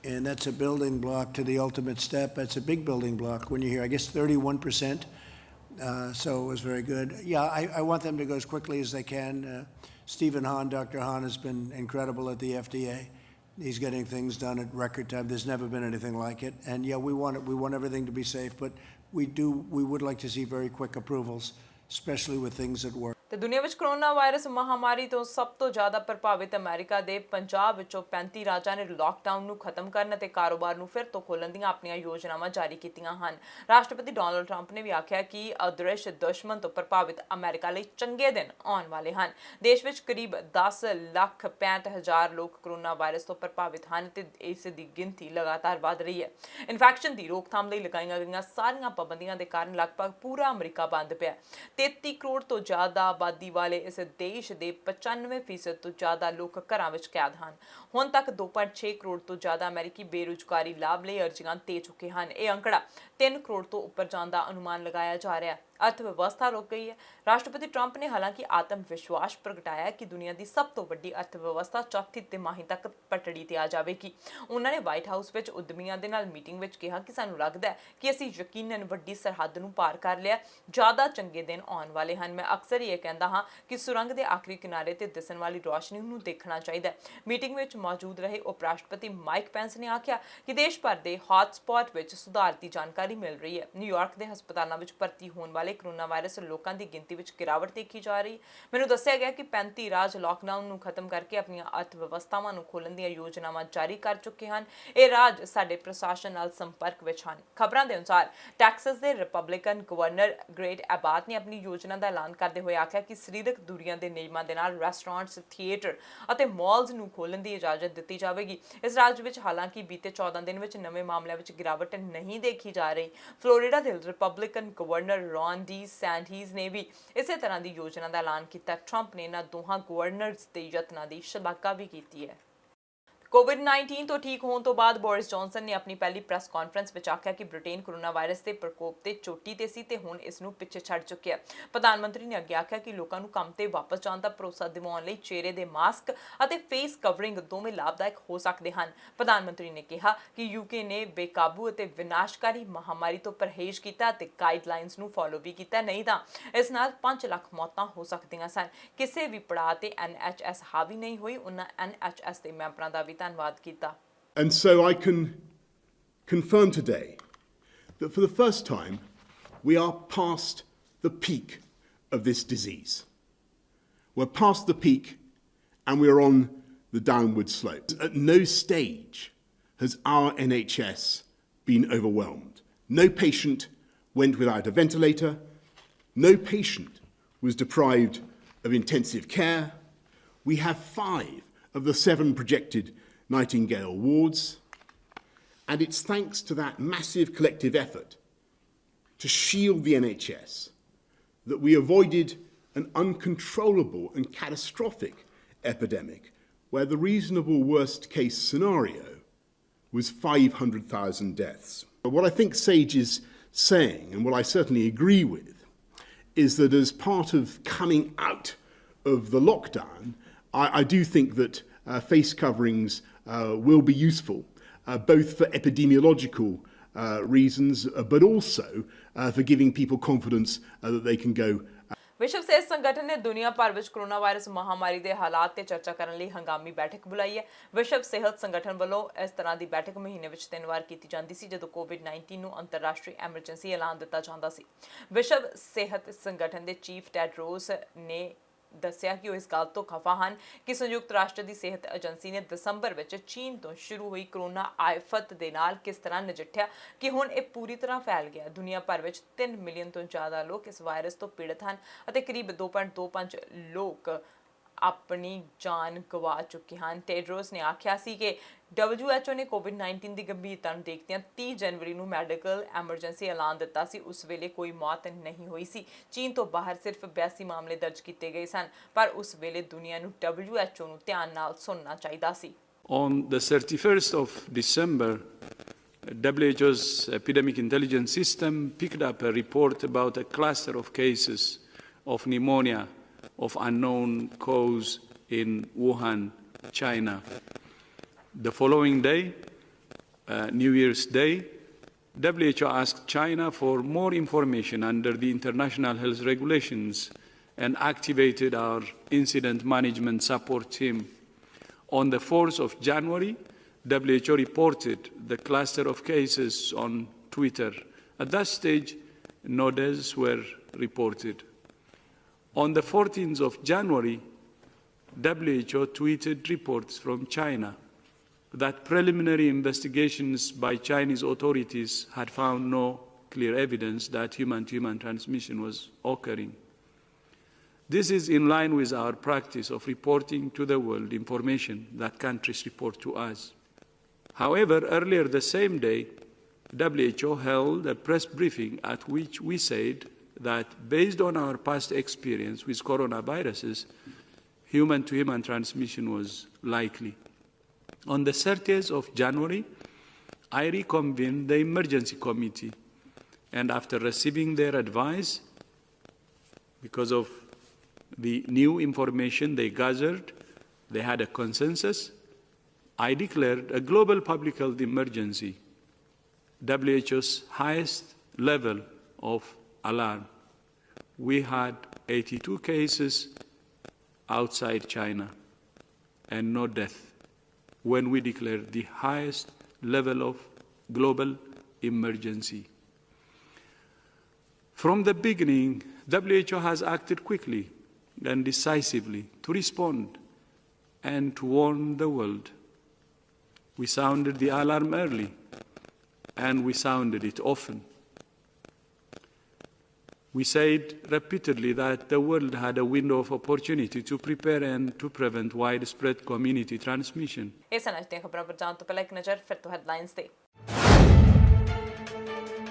And that's a building block to the ultimate step. That's a big building block when you hear, I guess, 31%. So it was very good. Yeah, I want them to go as quickly as they can. Stephen Hahn, Dr. Hahn, has been incredible at the FDA. He's getting things done at record time. There's never been anything like it. And yeah, we want everything to be safe, but we would like to see very quick approvals, especially with things that work. ਤੇ ਦੁਨੀਆ ਵਿੱਚ corona virus ਮਹਾਮਾਰੀ ਤੋਂ ਸਭ ਤੋਂ ਜ਼ਿਆਦਾ ਪ੍ਰਭਾਵਿਤ America ਦੇ 50 ਵਿੱਚੋਂ 35 ਰਾਜਾਂ ਨੇ ਲਾਕਡਾਊਨ ਨੂੰ ਖਤਮ ਕਰਨ ਅਤੇ ਕਾਰੋਬਾਰ ਨੂੰ ਫਿਰ ਤੋਂ ਖੋਲ੍ਹਣ ਦੀਆਂ ਆਪਣੀਆਂ ਯੋਜਨਾਵਾਂ ਜਾਰੀ ਕੀਤੀਆਂ ਹਨ। ਰਾਸ਼ਟਰਪਤੀ ਡੋਨਾਲਡ ਟਰੰਪ ਨੇ ਵੀ ਆਖਿਆ ਕਿ ਅਦ੍ਰਿਸ਼ ਦੁਸ਼ਮਣ ਤੋਂ ਪ੍ਰਭਾਵਿਤ ਅਮਰੀਕਾ ਲਈ ਚੰਗੇ ਦਿਨ ਆਉਣ ਵਾਲੇ ਹਨ। ਦੇਸ਼ ਵਿੱਚ ਕਰੀਬ 10,65,000 ਲੋਕ ਕਰੋਨਾ ਵਾਇਰਸ ਤੋਂ ਪ੍ਰਭਾਵਿਤ ਹਨ ਤੇ ਇਸ ਦੀ ਗਿਣਤੀ ਲਗਾਤਾਰ ਵਧ ਰਹੀ ਹੈ। ਇਨਫੈਕਸ਼ਨ ਦੀ ਰੋਕਥਾਮ ਲਈ ਲਗਾਈਆਂ ਗਈਆਂ ਸਾਰੀਆਂ ਪਾਬੰਦੀਆਂ ਦੇ ਕਾਰਨ ਲਗਭਗ ਪੂਰਾ ਅਮਰੀਕਾ ਬੰਦ ਪਿਆ। 33 ਕਰੋੜ ਤੋਂ ਜ਼ਿਆਦਾ ਆਬਾਦੀ ਵਾਲੇ ਇਸ ਦੇਸ਼ ਦੇ 95% ਤੋਂ ਜ਼ਿਆਦਾ ਲੋਕ ਘਰਾਂ ਵਿੱਚ ਕੈਦ ਹਨ। ਹੁਣ ਤੱਕ 2.6 ਕਰੋੜ ਤੋਂ ਜ਼ਿਆਦਾ ਅਮਰੀਕੀ ਬੇਰੁਜ਼ਗਾਰੀ ਲਾਭ ਲਈ ਅਰਜ਼ੀਆਂ ਦੇ ਚੁੱਕੇ ਹਨ। ਇਹ ਅੰਕੜਾ 3 ਕਰੋੜ ਤੋਂ ਉੱਪਰ ਜਾਣ ਦਾ ਅਨੁਮਾਨ ਲਗਾਇਆ ਜਾ ਰਿਹਾ ਹੈ। अर्थ व्यवस्था रुक गई है। राष्ट्रपति ट्रंप ने हालांकि आत्मविश्वास प्रगटाया कि दुनिया की सब तो वड्डी अर्थव्यवस्था चौथी तिमाही तक पटड़ी ते आ जाएगी। उन्होंने व्हाइट हाउस विच उद्यमियों दे नाल मीटिंग विच कहा कि सानू लगदा है कि असीं यकीनन वड्डी सरहद नूं पार कर लिया, ज़्यादा चंगे दिन आउण वाले हन। मैं अक्सर ये कहता हाँ कि सुरंग के आखिरी किनारे ते दिसण वाली रोशनी नूं देखना चाहिए। मीटिंग विच मौजूद रहे उप राष्ट्रपति माइक पेंस ने आख्या कि देश भर के हॉटस्पॉट विच सुधार की जानकारी मिल रही है। न्यूयॉर्क के हस्पतालों में भर्ती होने वाले कोरोना वायरस लोगों की गिनती में गिरावट देखी जा रही। मैनूं दस्सिया गया कि 35 राज लॉकडाउन नूं खत्म करके अपनी अर्थव्यवस्थावां नूं खोलण दी योजनावां जारी कर चुके हैं। ये राज साडे प्रशासन नाल संपर्क विच हन। खबरां दे अनुसार टैक्सस के रिपब्लिकन गवर्नर ग्रेग एबाट ने अपनी योजना का ऐलान करते हुए आख्या कि सरीरक दूरियां दे नियमां दे नाल रेस्टोरेंट्स, थिएटर अते मॉल्स नूं खोलण दी इजाजत दित्ती जावेगी। इस राज्य विच हालांकि बीते 14 दिन विच नवे मामलों में गिरावट नहीं देखी जा रही। फ्लोरिडा के रिपब्लिकन गवर्नर रॉन डी सैंडीज ने भी इस तरह की योजना का ऐलान किया। ट्रंप ने इन्हां दोहां गवर्नर्स के यत्नां की शलाघा भी की है। कोविड-19 तो ठीक होने तो बाद बोरिस जॉनसन ने अपनी पहली प्रेस कॉन्फ्रेंस में आख्या कि ब्रिटेन कोरोना वायरस के प्रकोप से चोटी ते सी ते हुण इस नूं पिछे छड़ चुके हैं। प्रधानमंत्री ने अगे आख्या कि लोगों को काम ते वापस जाने का भरोसा दिवाउण लई चेहरे के मास्क अते फेस कवरिंग दोवें लाभदायक हो सकते हैं। प्रधानमंत्री ने कहा कि यूके ने बेकाबू अते विनाशकारी महामारी तो परहेज किया अते गाइडलाइनस नूं फॉलो भी किया, नहीं तां इस नाल 5 लाख मौतां हो सकदियां सन। किसी भी पड़ाव ते NHS हावी नहीं हुई। उन्हां NHS के मैंबरां दा भी धन्नवाद किया। And so I can confirm today that for the first time we are past the peak of this disease. We're past the peak and we're on the downward slope. At no stage has our NHS been overwhelmed. No patient went without a ventilator. No patient was deprived of intensive care. We have 5 of the 7 projected Nightingale wards, and it's thanks to that massive collective effort to shield the NHS that we avoided an uncontrollable and catastrophic epidemic where the reasonable worst case scenario was 500,000 deaths. But what I think SAGE is saying, and what I certainly agree with, is that as part of coming out of the lockdown, I do think that face coverings will be useful, both for epidemiological reasons, but also for giving people confidence that they can go. ਵਿਸ਼ਵ ਸਿਹਤ ਸੰਗਠਨ ਨੇ ਦੁਨੀਆ ਭਰ ਵਿੱਚ corona virus ਮਹਾਮਾਰੀ ਦੇ ਹਾਲਾਤ ਤੇ ਚਰਚਾ ਕਰਨ ਲਈ ਹੰਗਾਮੀ ਬੈਠਕ ਬੁਲਾਈ ਹੈ। ਵਿਸ਼ਵ ਸਿਹਤ ਸੰਗਠਨ ਵੱਲੋਂ ਇਸ ਤਰ੍ਹਾਂ ਦੀ ਬੈਠਕ ਮਹੀਨੇ ਵਿੱਚ 3 ਵਾਰ ਕੀਤੀ ਜਾਂਦੀ ਸੀ ਜਦੋਂ ਕੋਵਿਡ-19 ਨੂੰ ਅੰਤਰਰਾਸ਼ਟਰੀ ਐਮਰਜੈਂਸੀ ਐਲਾਨ ਦਿੱਤਾ ਜਾਂਦਾ ਸੀ। ਵਿਸ਼ਵ ਸਿਹਤ ਸੰਗਠਨ ਦੇ ਚੀਫ ਟੈਡਰੋਸ ਨੇ ਦੱਸਿਆ ਕਿ ਉਹ ਇਸ ਗੱਲ ਤੋਂ ਖਫਾ ਹਨ ਕਿ ਸੰਯੁਕਤ ਰਾਸ਼ਟਰ ਦੀ ਸਿਹਤ ਏਜੰਸੀ ਨੇ ਦਸੰਬਰ ਵਿੱਚ ਚੀਨ ਤੋਂ ਸ਼ੁਰੂ ਹੋਈ ਕਰੋਨਾ ਆਫਤ ਦੇ ਨਾਲ ਕਿਸ ਤਰ੍ਹਾਂ ਨਜਿੱਠਿਆ ਕਿ ਹੁਣ ਇਹ ਪੂਰੀ ਤਰ੍ਹਾਂ ਫੈਲ ਗਿਆ। ਦੁਨੀਆ ਭਰ ਵਿੱਚ 3 ਮਿਲੀਅਨ ਤੋਂ ਜ਼ਿਆਦਾ ਲੋਕ ਇਸ ਵਾਇਰਸ ਤੋਂ ਪੀੜਤ ਹਨ ਅਤੇ ਕਰੀਬ 2.25 ਲੋਕ ਆਪਣੀ ਜਾਨ ਗਵਾ ਚੁੱਕੇ ਹਨ। ਟੈਡਰੋਸ ਨੇ ਆਖਿਆ ਸੀ ਕਿ WHO ਨੇ ਕੋਵਿਡ-19 ਦੀ ਗੰਭੀਰਤਾ ਨੂੰ ਦੇਖਦਿਆਂ 30 ਜਨਵਰੀ ਨੂੰ ਮੈਡੀਕਲ ਐਮਰਜੈਂਸੀ ਐਲਾਨ ਦਿੱਤਾ ਸੀ। ਉਸ ਵੇਲੇ ਕੋਈ ਮੌਤ ਨਹੀਂ ਹੋਈ ਸੀ। ਚੀਨ ਤੋਂ ਬਾਹਰ ਸਿਰਫ 82 ਮਾਮਲੇ ਦਰਜ ਕੀਤੇ ਗਏ ਸਨ, ਪਰ ਉਸ ਵੇਲੇ ਦੁਨੀਆ ਨੂੰ WHO ਨੂੰ ਧਿਆਨ ਨਾਲ ਸੁਣਨਾ ਚਾਹੀਦਾ ਸੀ। On the 31st of December, WHO's Epidemic Intelligence System picked up a report about a cluster of cases of pneumonia of unknown cause in Wuhan, China. The following day, New Year's Day, WHO asked China for more information under the international health regulations and activated our incident management support team. On the 4th of January, WHO reported the cluster of cases on Twitter. At that stage, no deaths were reported. On the 14th of January, WHO tweeted reports from China that preliminary investigations by Chinese authorities had found no clear evidence that human-to-human transmission was occurring. This is in line with our practice of reporting to the world information that countries report to us. However, earlier the same day, WHO held a press briefing at which we said that based on our past experience with coronaviruses, human-to-human transmission was likely. On the 30th of January, I reconvened the emergency committee, and after receiving their advice, because of the new information they gathered, they had a consensus, I declared a global public health emergency, WHO's highest level of alarm. We had 82 cases outside China and no death when we declared the highest level of global emergency. From the beginning, WHO has acted quickly and decisively to respond and to warn the world. We sounded the alarm early, and we sounded it often. We said repeatedly that the world had a window of opportunity to prepare and to prevent widespread community transmission. ਇਸ ਨਾਲ ਦੀਆਂ ਖਬਰਾਂ ਪਰ ਜਾਣ ਤੋਂ ਪਹਿਲਾਂ ਇੱਕ ਨਜ਼ਰ ਫਿਰ ਤੋਂ ਹੈਡਲਾਈਨਸ ਤੇ।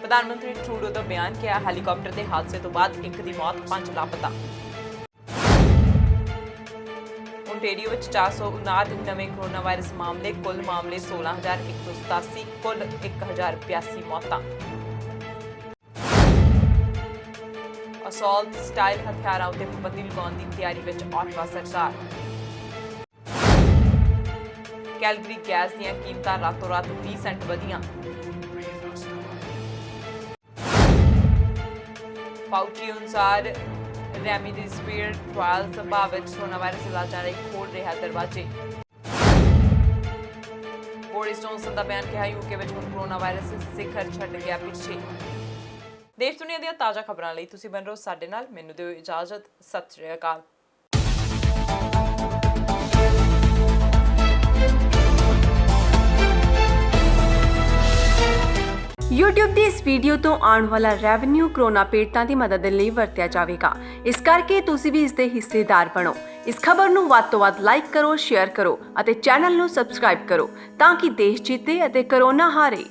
ਪ੍ਰਧਾਨ ਮੰਤਰੀ ਟਰੂਡੋ ਦਾ ਬਿਆਨ ਕਿਹਾ ਹੈਲੀਕਾਪਟਰ ਦੇ ਹਾਦਸੇ ਤੋਂ ਬਾਅਦ 1 ਦੀ ਮੌਤ 5 ਲਾਪਤਾ। ਓਨਟਾਰੀਓ ਵਿੱਚ 459 ਨਵੇਂ ਕੋਰੋਨਾ ਵਾਇਰਸ ਮਾਮਲੇ, ਕੁੱਲ ਮਾਮਲੇ 16,187, ਕੁੱਲ 1,082 ਮੌਤਾਂ। ਅਸੌਲਟ ਸਟਾਈਲ ਹਥਿਆਰਾਂ ਉੱਤੇ ਪਾਬੰਦੀ ਲਗਾਉਣ ਦੀ ਤਿਆਰੀ ਵਿੱਚ ਆਟਵਾ ਸਰਕਾਰ। ਕੈਲਗਰੀ ਗੈਸ ਦੀਆਂ ਕੀਮਤਾਂ ਰਾਤੋਂ ਰਾਤ 20 ਸੈਂਟ ਵਧੀਆਂ। ਫਾਊਚੀ ਅਨੁਸਾਰ ਰੈਮਡੇਸਿਵਿਰ ਟ੍ਰਾਇਲ ਸੰਭਾਵਿਤ ਕੋਰੋਨਾ ਵਾਇਰਸ ਇਲਾਜਾਂ ਲਈ ਖੋਲ੍ਹ ਰਿਹਾ ਦਰਵਾਜ਼ੇ। ਬੋਰਿਸ ਜੌਨਸਨ ਦਾ ਬਿਆਨ ਕਿਹਾ ਯੂਕੇ ਵਿੱਚ ਹੁਣ ਕੋਰੋਨਾ ਵਾਇਰਸ ਸਿਖਰ ਛੱਡ ਗਿਆ ਪਿੱਛੇ। ਦੇਸ਼ ਦੁਨੀਆ ਦੀਆਂ ਤਾਜ਼ਾ ਖਬਰਾਂ ਲਈ ਤੁਸੀਂ ਬਣ ਰਹੋ ਸਾਡੇ ਨਾਲ। ਮੈਨੂੰ ਦਿਓ ਇਜਾਜ਼ਤ। ਸਤਿ ਸ਼੍ਰੀ ਅਕਾਲ। YouTube ਦੀ ਇਸ ਵੀਡੀਓ ਤੋਂ ਆਉਣ ਵਾਲਾ ਰੈਵਨਿਊ ਕਰੋਨਾ ਪੀੜਤਾਂ ਦੀ ਮਦਦ ਲਈ ਵਰਤਿਆ ਜਾਵੇਗਾ। ਇਸ ਕਰਕੇ ਤੁਸੀਂ ਵੀ ਇਸ ਦੇ ਹਿੱਸੇਦਾਰ ਬਣੋ। ਇਸ ਖਬਰ ਨੂੰ ਵੱਧ ਤੋਂ ਵੱਧ ਲਾਈਕ ਕਰੋ, ਸ਼ੇਅਰ ਕਰੋ ਅਤੇ ਚੈਨਲ ਨੂੰ ਸਬਸਕ੍ਰਾਈਬ ਕਰੋ ਤਾਂ ਕਿ ਦੇਸ਼ ਜਿੱਤੇ ਅਤੇ ਕਰੋਨਾ ਹਾਰੇ।